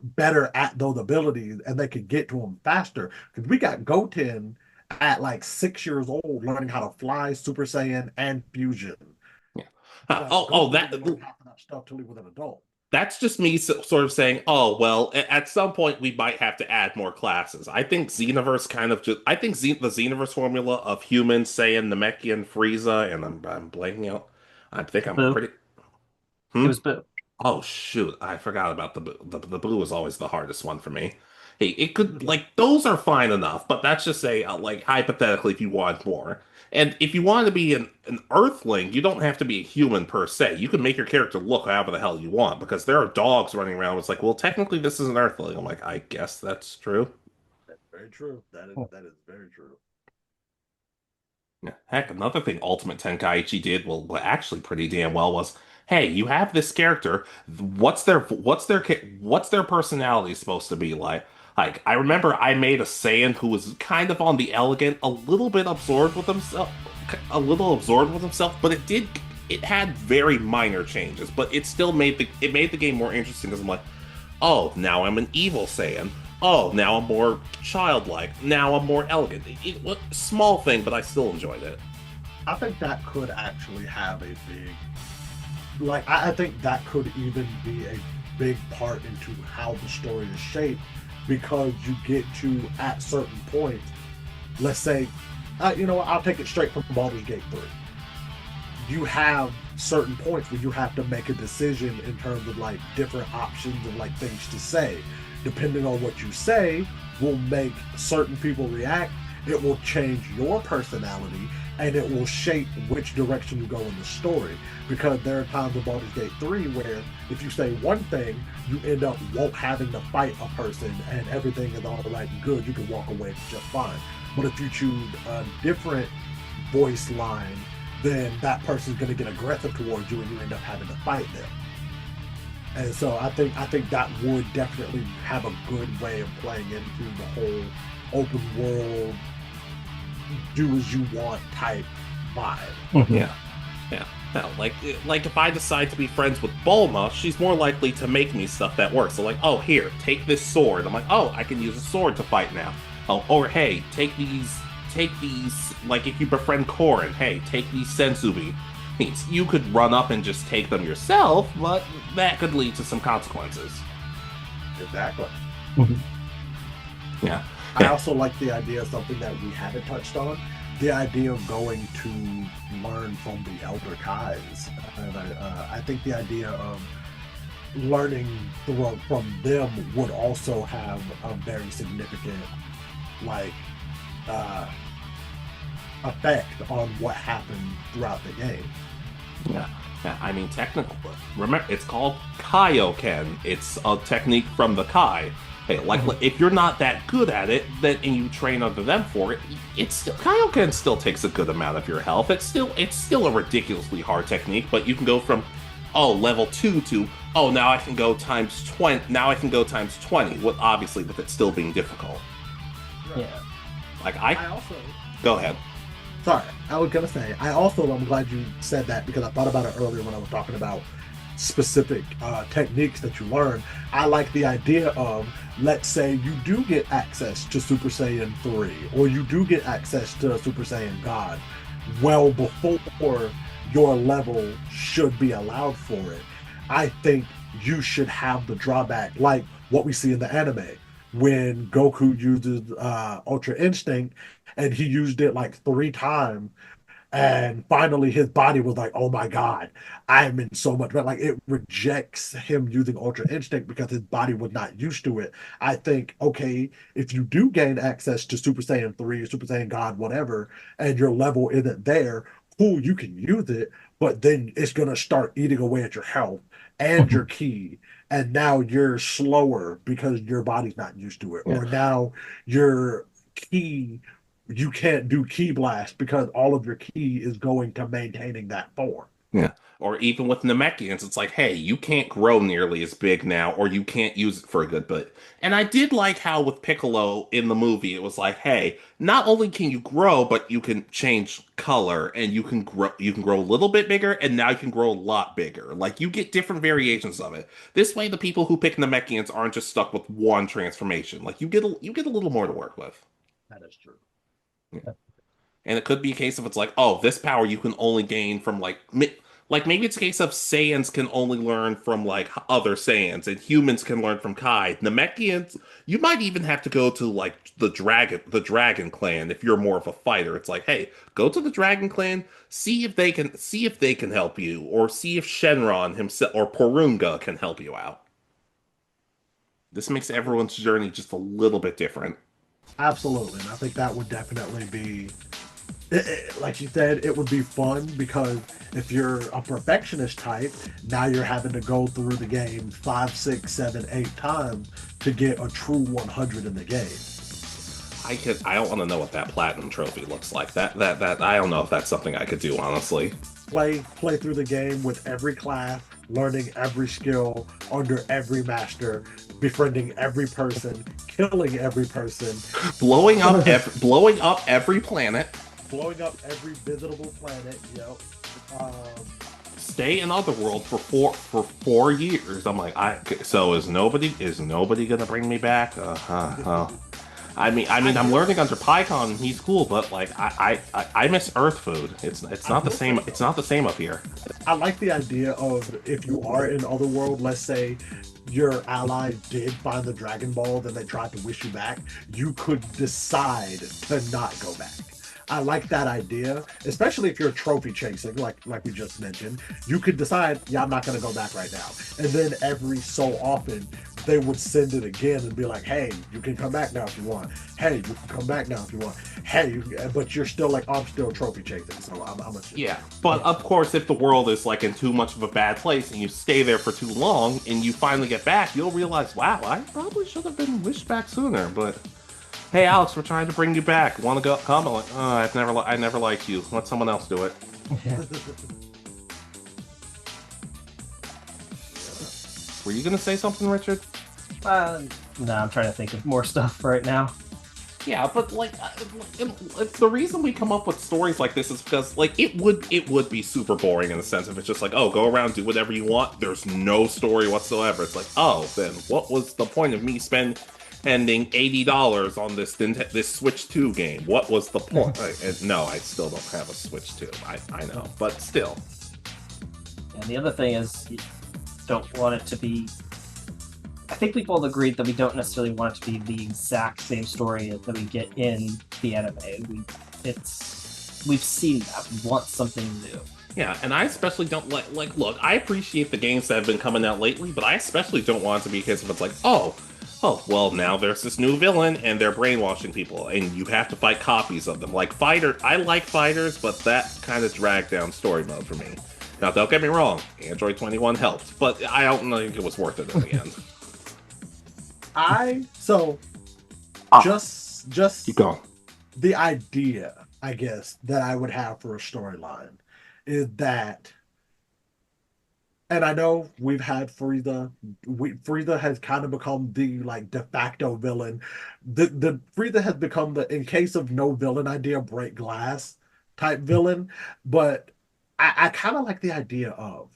better at those abilities, and they can get to them faster. Because we got Goten at like 6 years old learning how to fly, Super Saiyan, and fusion. Yeah. Goku didn't learn half of that stuff till he was an adult. That's just me sort of saying, oh, well, at some point we might have to add more classes. I think Xenoverse the Xenoverse formula of human, Saiyan, Namekian, Frieza, and I'm blanking out. I think I'm Boo. pretty... It was Boo. Oh, shoot. I forgot about the Boo. The Boo was always the hardest one for me. Hey, it could, like, those are fine enough, but that's just say, like, hypothetically, if you want more. And if you want to be an Earthling, you don't have to be a human per se. You can make your character look however the hell you want, because there are dogs running around. It's like, well, technically, this is an Earthling. I'm like, I guess that's true. That's very true. That is very true. Yeah. Heck, another thing Ultimate Tenkaichi did, well, actually pretty damn well, was, hey, you have this character. What's their personality supposed to be like? Like, I remember I made a Saiyan who was kind of on the elegant, a little absorbed with himself, but it had very minor changes, but it still made the game more interesting, because I'm like, oh, now I'm an evil Saiyan. Oh, now I'm more childlike. Now I'm more elegant. It was a small thing, but I still enjoyed it. I think that could actually have a big, like, I think that could even be a big part into how the story is shaped, because you get to, at certain points, let's say, I'll take it straight from Baldur's Gate 3. You have certain points where you have to make a decision in terms of like different options of like things to say. Depending on what you say will make certain people react. It will change your personality, and it will shape which direction you go in the story. Because there are times in Baldur's Gate 3 where if you say one thing, you end up won't having to fight a person, and everything is all right and good. You can walk away just fine. But if you choose a different voice line, then that person's going to get aggressive towards you, and you end up having to fight them. And so I think that would definitely have a good way of playing into the whole open world, do as you want type vibe. Yeah. Yeah. No, like if I decide to be friends with Bulma, she's more likely to make me stuff that works. So like, oh, here, take this sword. I'm like, oh, I can use a sword to fight now. Oh, or hey, take these, like if you befriend Korin, hey, take these Sensubi. Means you could run up and just take them yourself, but that could lead to some consequences. Exactly. Yeah. I also like the idea of something that we haven't touched on, the idea of going to learn from the Elder Kais. And I think the idea of learning from them would also have a very significant, like, uh, effect on what happened throughout the game. Yeah. Yeah, I mean, technically, remember, it's called Kaioken. It's a technique from the Kai. Hey, like, if you're not that good at it, then and you train under them for it, it's still, Kaioken still takes a good amount of your health. It's still a ridiculously hard technique, but you can go from, oh, level 2 to, oh, now I can go times 20. Now I can go times 20. With obviously with it still being difficult. Yeah. Like I also go ahead. Sorry, I was gonna say, I'm glad you said that because I thought about it earlier when I was talking about specific techniques that you learn. I like the idea of, let's say you do get access to Super Saiyan 3, or you do get access to Super Saiyan God, well before your level should be allowed for it. I think you should have the drawback, like what we see in the anime, when Goku uses Ultra Instinct, and he used it like 3 times, and finally his body was like, oh my god, I'm in so much better. Like, it rejects him using Ultra Instinct because his body was not used to it. I think, okay, if you do gain access to Super Saiyan 3 or Super Saiyan God, whatever, and your level isn't there, cool, you can use it, but then it's gonna start eating away at your health and your ki, and now you're slower because your body's not used to it. Yeah. Or now your ki, you can't do ki blast because all of your ki is going to maintaining that form. Yeah. Or even with Namekians, it's like, hey, you can't grow nearly as big now, or you can't use it for a good bit. And I did like how with Piccolo in the movie, it was like, hey, not only can you grow, but you can change color, and you can grow a little bit bigger, and now you can grow a lot bigger. Like, you get different variations of it. This way, the people who pick Namekians aren't just stuck with one transformation. Like, you get a little more to work with. That is true. Yeah. And it could be a case of it's like, oh, this power you can only gain from like maybe it's a case of Saiyans can only learn from like other Saiyans, and humans can learn from Kai. Namekians, you might even have to go to like the Dragon Clan if you're more of a fighter. It's like, hey, go to the Dragon Clan, see if they can help you, or see if Shenron himself or Porunga can help you out. This makes everyone's journey just a little bit different. Absolutely. And I think that would definitely be, like you said, it would be fun because if you're a perfectionist type, now you're having to go through the game 5, 6, 7, 8 times to get a true 100 in the game. I don't want to know what that platinum trophy looks like. That I don't know if that's something I could do, honestly. Play through the game with every class, learning every skill under every master, befriending every person, killing every person, blowing up every planet, blowing up every visitable planet. Yep. Stay in Otherworld for 4 years. I'm like, so is nobody gonna bring me back? I mean, I'm learning under PyCon, and he's cool, but like, I miss Earth food. It's not the same. It's not the same up here. I like the idea of, if you are in Otherworld, let's say your ally did find the Dragon Ball, then they tried to wish you back, you could decide to not go back. I like that idea, especially if you're trophy chasing, like we just mentioned. You could decide, yeah, I'm not going to go back right now. And then every so often, they would send it again and be like, hey, you can come back now if you want. Hey, you can come back now if you want. Hey, but you're still like, I'm still trophy chasing, so I'm a yeah. But of course, if the world is like in too much of a bad place and you stay there for too long and you finally get back, you'll realize, wow, I probably should have been wished back sooner. But hey, Alex, we're trying to bring you back. Want to go? Come? I'm like, oh, I never liked you. Let someone else do it. Were you gonna say something, Richard? No, I'm trying to think of more stuff right now. Yeah, but like, the reason we come up with stories like this is because like it would be super boring in the sense of it's just like, oh, go around, do whatever you want. There's no story whatsoever. It's like, oh, then what was the point of me spending $80 on this Switch 2 game? What was the point? And no, I still don't have a Switch 2. I know, but still. And the other thing is, you don't want it to be. I think we've all agreed that we don't necessarily want it to be the exact same story that we get in the anime. We've seen that. We want something new. Yeah, and I especially don't like. Look, I appreciate the games that have been coming out lately, but I especially don't want it to be a case of it's like, oh, well, now there's this new villain and they're brainwashing people, and you have to fight copies of them. Like I like fighters, but that kind of dragged down story mode for me. Now, don't get me wrong, Android 21 helped, but I don't think it was worth it in the end. Just keep going. The idea, I guess, that I would have for a storyline is that, and I know we've had Frieza. Frieza has kind of become the like de facto villain. The Frieza has become the in case of no villain idea, break glass type villain. But I kind of like the idea of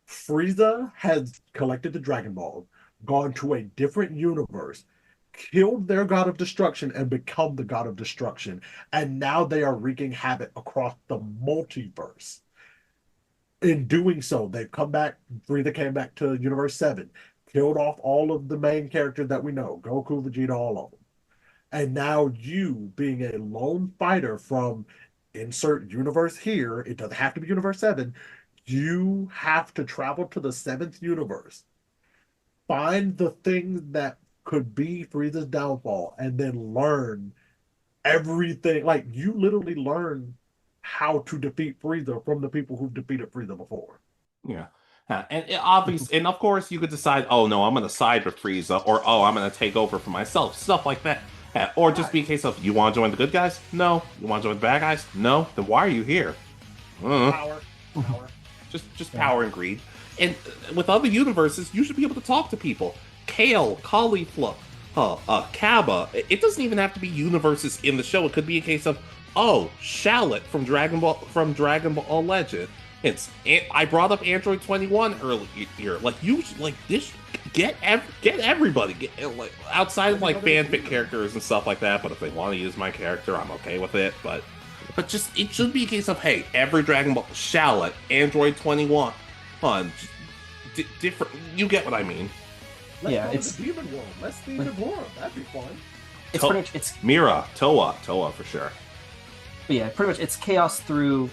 Frieza has collected the Dragon Ball, gone to a different universe, killed their god of destruction, and become the god of destruction. And now they are wreaking havoc across the multiverse. In doing so, they've come back. Frieza came back to Universe 7, killed off all of the main characters that we know, Goku, Vegeta, all of them. And now you, being a lone fighter from insert universe here, it doesn't have to be Universe 7, you have to travel to the 7th universe, find the things that could be Frieza's downfall, and then learn everything. Like, you literally learn how to defeat Frieza from the people who've defeated Frieza before. Yeah. And of course you could decide, oh no, I'm going to side with Frieza, or oh, I'm going to take over for myself, stuff like that. Or just be a case of, you want to join the good guys? No. You want to join the bad guys? No. Then why are you here? Power. Just power and greed. And with other universes, you should be able to talk to people. Kale, Cauliflower, Kaba. It doesn't even have to be universes in the show. It could be a case of, oh, Shallot from Dragon Ball Legend. I brought up Android 21 earlier. Like, you like this. Get everybody like, outside of like fanfic characters and stuff like that. But if they want to use my character, I'm okay with it. But just it should be a case of, hey, every Dragon Ball Shallot, Android 21, different. You get what I mean? It's Demon World. Let's Demon World. That'd be fun. It's pretty much it's Mira, Toa for sure. Yeah, pretty much it's chaos through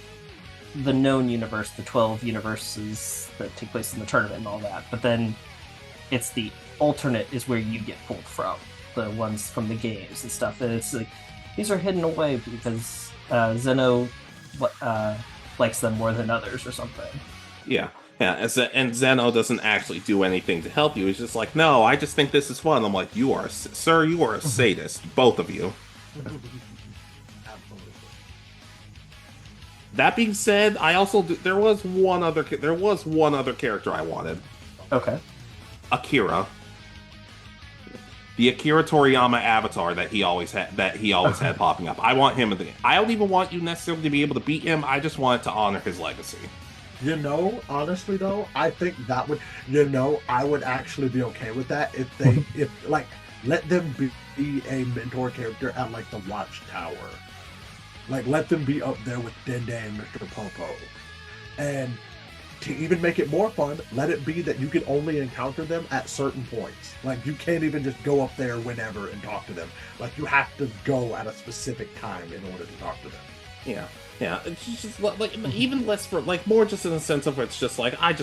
the known universe, the 12 universes that take place in the tournament and all that. But then it's the alternate is where you get pulled from, the ones from the games and stuff. And it's like these are hidden away because Zeno likes them more than others or something. Yeah. And Zeno doesn't actually do anything to help you. He's just like, no, I just think this is fun. I'm like, you are a sadist, both of you. Absolutely. That being said, there was one other character I wanted. Okay. Akira. The Akira Toriyama avatar that he always had popping up. I want him in the game. I don't even want you necessarily to be able to beat him. I just want it to honor his legacy. Honestly though, I think that would, I would actually be okay with that if let them be a mentor character at like the Watchtower. Like, let them be up there with Dende and Mr. Popo. And to even make it more fun, let it be that you can only encounter them at certain points. Like, you can't even just go up there whenever and talk to them. Like, you have to go at a specific time in order to talk to them. Yeah. Yeah, it's just like even less for like more just in the sense of it's just like it's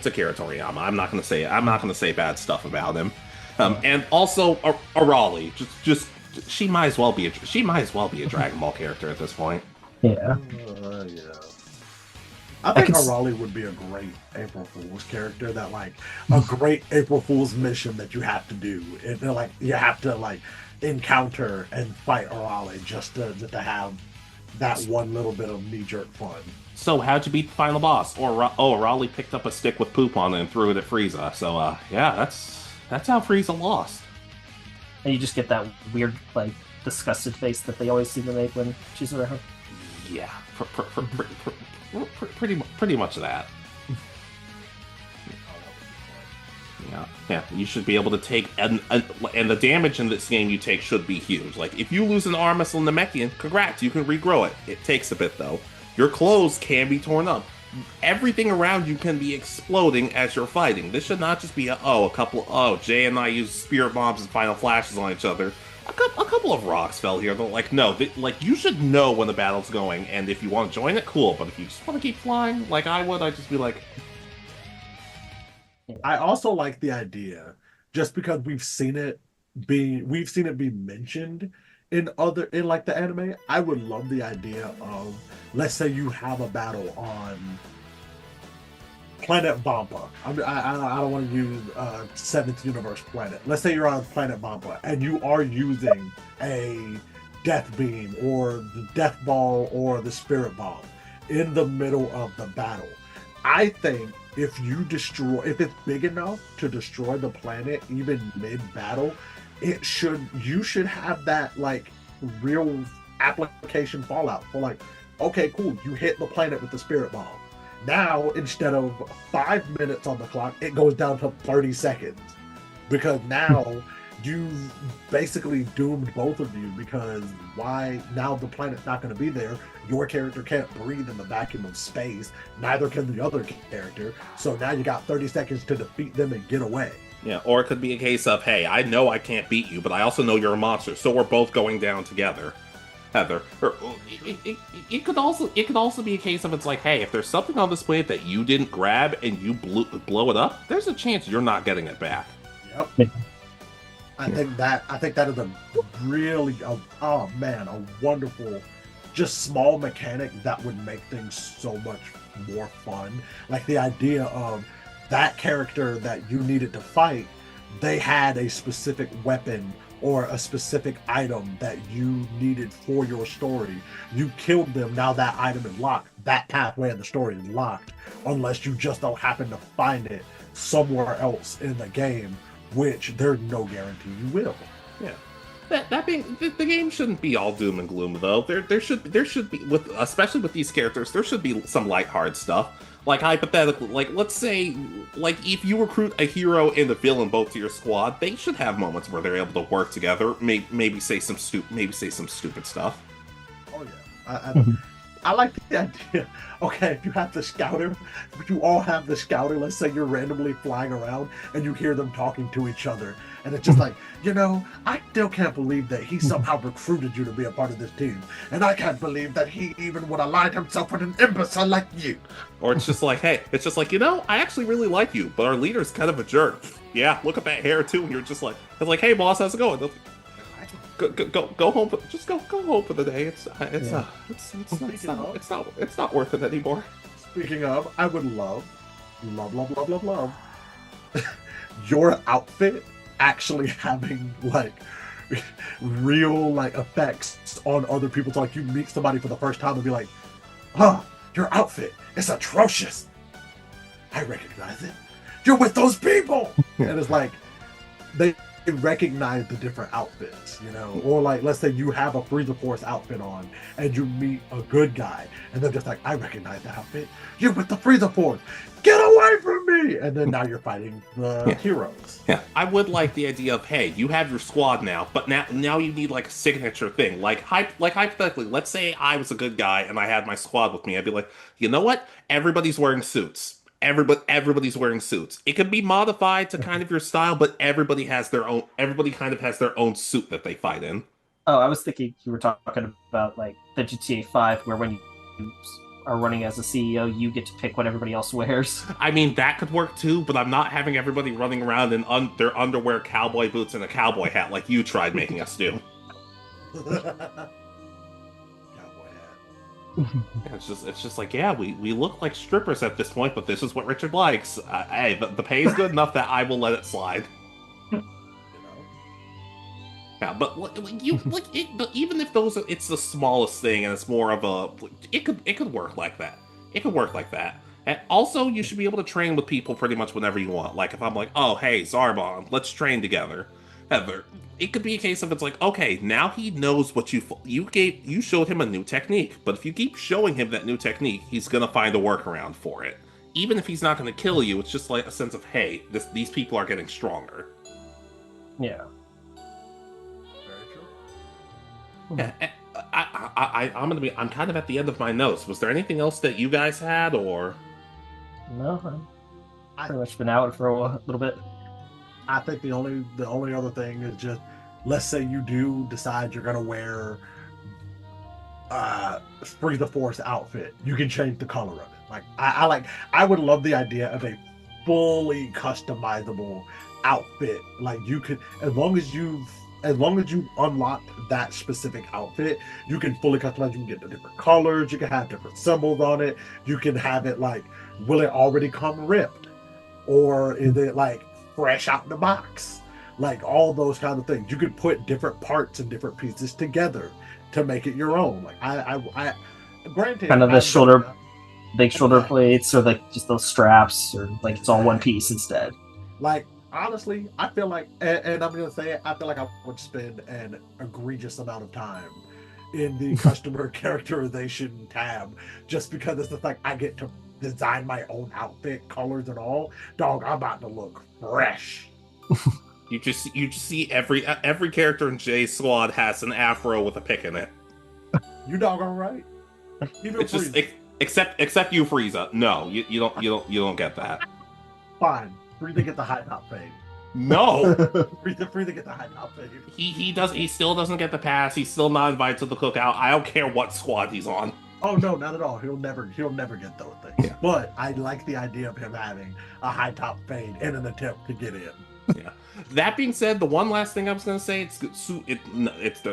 Akira Toriyama. I'm not gonna say bad stuff about him. And also Arali, just she might as well be a Dragon Ball character at this point. Yeah. I think Arali would be a great April Fool's character. That like a great April Fool's mission that you have to do. And like you have to like encounter and fight Arali just to have that one little bit of knee-jerk fun. So how'd you beat the final boss? Or Raleigh picked up a stick with poop on it and threw it at Frieza. So yeah, that's how Frieza lost. And you just get that weird, like, disgusted face that they always seem to make when she's around. Yeah, pretty much that. Yeah. You should be able to take and the damage in this game you take should be huge. Like if you lose an arm as a Namekian, congrats, you can regrow it. It takes a bit though. Your clothes can be torn up. Everything around you can be exploding as you're fighting. This should not just be Jay and I use spirit bombs and final flashes on each other. A couple of rocks fell here. But like no, you should know when the battle's going, and if you want to join it, cool. But if you just want to keep flying, like I would, I'd just be like. I also like the idea, just because we've seen it be mentioned in like the anime. I would love the idea of, let's say you have a battle on Planet Vampa. I don't want to use Seventh Universe planet. Let's say you're on Planet Vampa and you are using a Death Beam or the Death Ball or the Spirit Bomb in the middle of the battle. I think if it's big enough to destroy the planet even mid-battle, you should have that like real application fallout for like, okay, cool, you hit the planet with the Spirit Bomb. Now, instead of 5 minutes on the clock, it goes down to 30 seconds. Because now you've basically doomed both of you, because now the planet's not going to be there. Your character can't breathe in the vacuum of space. Neither can the other character. So now you got 30 seconds to defeat them and get away. Yeah, or it could be a case of, hey, I know I can't beat you, but I also know you're a monster, so we're both going down together. Heather. Or, it could also be a case of, it's like, hey, if there's something on this planet that you didn't grab and you blow it up, there's a chance you're not getting it back. Yep. I think that is a really a wonderful, just small mechanic that would make things so much more fun. Like the idea of that character that you needed to fight, they had a specific weapon or a specific item that you needed for your story. You killed them, now that item is locked. That pathway in the story is locked, unless you just don't happen to find it somewhere else in the game, which there's no guarantee you will. Yeah. That being, the game shouldn't be all doom and gloom though. There should be, especially with these characters, there should be some lighthearted stuff. Like hypothetically, like let's say, like if you recruit a hero and a villain both to your squad, they should have moments where they're able to work together. Maybe say some stupid stuff. Oh yeah, I like the idea. Okay, if you have the scouter, you all have the scouter. Let's say you're randomly flying around and you hear them talking to each other. And it's just like, I still can't believe that he somehow recruited you to be a part of this team. And I can't believe that he even would align himself with an imbecile like you. Or it's just like, hey, I actually really like you, but our leader's kind of a jerk. Yeah, look at that hair too. And you're just like, it's like, hey boss, how's it going? Go home. Just go home for the day. It's not worth it anymore. Speaking of, I would love your outfit actually having like real like effects on other people. So like you meet somebody for the first time and be like, "Oh, your outfit is atrocious. I recognize it. You're with those people." And it's like they recognize the different outfits, or like let's say you have a Frieza Force outfit on and you meet a good guy and they're just like, I recognize the outfit. You're with the Frieza Force. Get away from me! And then now you're fighting the heroes. Yeah, I would like the idea of, hey, you have your squad now, but now you need like a signature thing. Like hypothetically, let's say I was a good guy and I had my squad with me. I'd be like, you know what? Everybody's wearing suits. Everybody's wearing suits. It could be modified to kind of your style, but everybody kind of has their own suit that they fight in. Oh, I was thinking you were talking about like the GTA 5, where when you are running as a CEO, you get to pick what everybody else wears. I mean, that could work too, but I'm not having everybody running around in their underwear, cowboy boots, and a cowboy hat like you tried making us do. It's just like, yeah, we look like strippers at this point, but this is what Richard likes. Hey, the pay is good enough that I will let it slide. Yeah, but but even if it's the smallest thing and it's more of it could work like that. It could work like that. And also, you should be able to train with people pretty much whenever you want. Like if I'm like, oh hey Zarbon, let's train together. Heather, it could be a case of it's like, okay, now he knows what you showed him a new technique, but if you keep showing him that new technique, he's gonna find a workaround for it. Even if he's not gonna kill you, it's just like a sense of, hey, these people are getting stronger. Yeah. Very true. Yeah, I'm kind of at the end of my notes. Was there anything else that you guys had, or? No, I've pretty much been out for a little bit. I think the only other thing is just, let's say you do decide you're gonna wear Free the Force outfit, you can change the color of it. Like I would love the idea of a fully customizable outfit. Like you could, as long as you unlock that specific outfit, you can fully customize. You can get the different colors, you can have different symbols on it, you can have it like, will it already come ripped? Or is it like fresh out the box? Like all those kind of things. You could put different parts and different pieces together to make it your own. Like I granted, Kind of the shoulder, big shoulder Yeah. plates, or like just those straps, or like it's all one piece instead. Like honestly, I feel like, and I'm gonna say it, I feel like I would spend an egregious amount of time in the customer characterization tab, just because it's the fact I get to design my own outfit, colors and all. Dog, I'm about to look fresh. You just see every character in Jay's squad has an afro with a pick in it. You doggone right. Even It's just Frieza. except you, Frieza. No, you don't get that. Fine. Frieza get the high top fade. No, Frieza get the high top fade. he still doesn't get the pass. He's still not invited to the cookout. I don't care what squad he's on. Oh no, not at all. He'll never get those things. Yeah. But I like the idea of him having a high top fade in an attempt to get in. Yeah. That being said, the one last thing I was gonna say,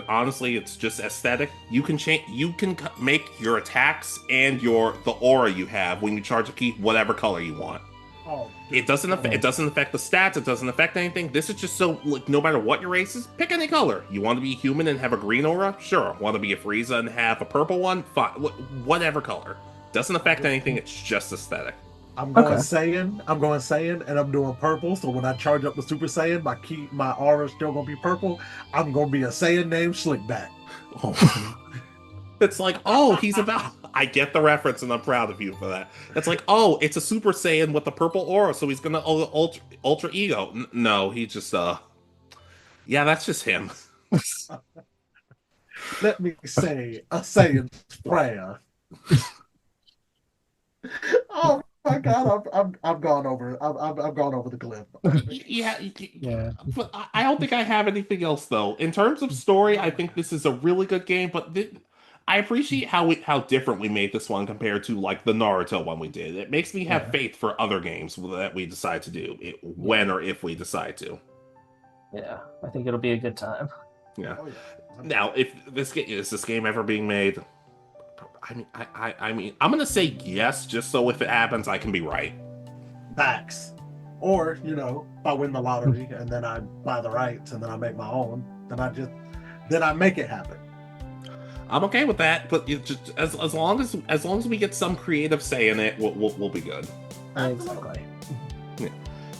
honestly, it's just aesthetic. You can make your attacks and the aura you have when you charge a key whatever color you want. Oh, It doesn't affect the stats. It doesn't affect anything. This is just so, like, no matter what your race is, pick any color. You want to be human and have a green aura? Sure. Want to be a Frieza and have a purple one? Fine. Whatever color. Doesn't affect anything. It's just aesthetic. I'm going Okay. Saiyan, and I'm doing purple. So when I charge up the Super Saiyan, my aura is still gonna be purple. I'm gonna be a Saiyan named Slickback. Oh. It's like, oh, he's about. I get the reference, and I'm proud of you for that. It's like, oh, it's a Super Saiyan with the purple aura, so he's gonna ultra ego. No, he just yeah, that's just him. Let me say a Saiyan's prayer. Oh my God, I've gone over. I've gone over the cliff. Yeah, Yeah. but I don't think I have anything else though. In terms of story, I think this is a really good game, but I appreciate how different we made this one compared to like the Naruto one we did. It makes me have Yeah. faith for other games that we decide to do, when or if we decide to. Yeah, I think it'll be a good time. Yeah. Oh, yeah. Now, if this is this game ever being made, I mean, I'm gonna say yes, just so if it happens, I can be right. Facts. Or, if I win the lottery and then I buy the rights and then I make my own, then I make it happen. I'm okay with that, but just as long as we get some creative say in it, we'll be good. Exactly.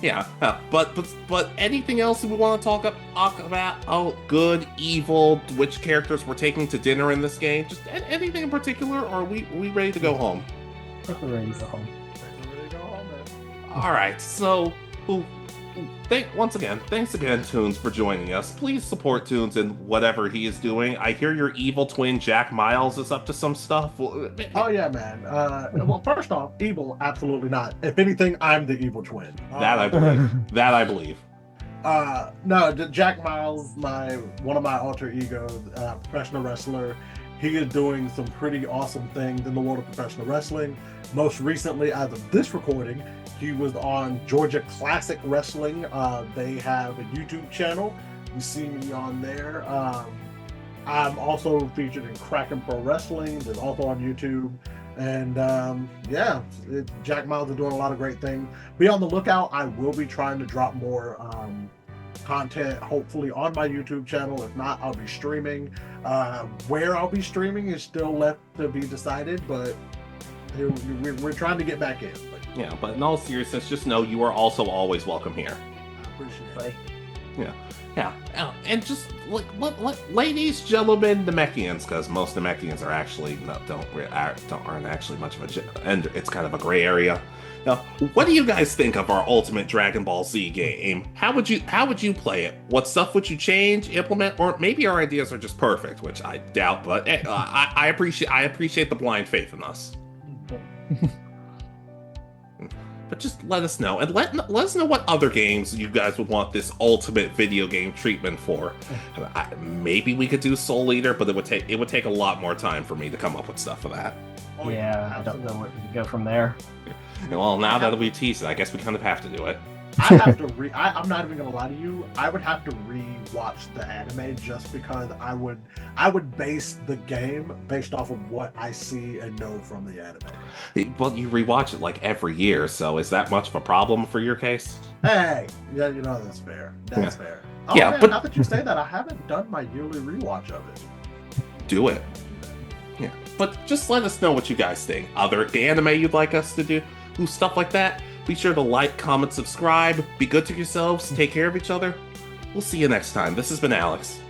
Yeah, but anything else we want to talk about? Oh, good, evil, which characters we're taking to dinner in this game? Just anything in particular, or are we ready to go home? I think we're ready to go home. All right, so thanks again, Toonz, for joining us. Please support Toonz in whatever he is doing. I hear your evil twin Jack Miles is up to some stuff. Oh yeah, man. Well, first off, evil, absolutely not. If anything, I'm the evil twin. That I believe. That I believe. No, Jack Miles, one of my alter egos, professional wrestler. He is doing some pretty awesome things in the world of professional wrestling. Most recently, as of this recording, he was on Georgia Classic Wrestling. They have a YouTube channel. You see me on there. I'm also featured in Kraken Pro Wrestling. That's also on YouTube. And Jack Miles is doing a lot of great things. Be on the lookout. I will be trying to drop more content hopefully on my YouTube channel. If not, I'll be streaming. Where I'll be streaming is still left to be decided, but we're trying to get back in. Yeah, but in all seriousness, just know you are also always welcome here. I appreciate it. Like, Yeah, and just ladies, gentlemen, Namekians, because most Namekians are actually aren't actually much of a and it's kind of a gray area. Now, what do you guys think of our Ultimate Dragon Ball Z game? How would you play it? What stuff would you change, implement, or maybe our ideas are just perfect, which I doubt. But I appreciate the blind faith in us. But just let us know, and let us know what other games you guys would want this ultimate video game treatment for. Maybe we could do Soul Eater, but it would take a lot more time for me to come up with stuff for that. Oh, yeah, I don't know where to go from there. Well, now that we teased it, I guess we kind of have to do it. I have to I'm not even gonna lie to you. I would have to re-watch the anime just because I would base the game based off of what I see and know from the anime. Well, you rewatch it like every year, so is that much of a problem for your case? Hey, yeah, that's fair. That's fair. Oh, Yeah, man, but- now that you say that, I haven't done my yearly rewatch of it. Do it. Yeah, but just let us know what you guys think. Other anime you'd like us to do, stuff like that. Be sure to like, comment, subscribe. Be good to yourselves. Take care of each other. We'll see you next time. This has been Alex.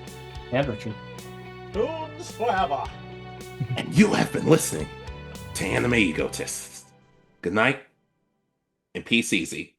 And Richard. Toonz forever. And you have been listening to Anime Egotists. Good night, and peace easy.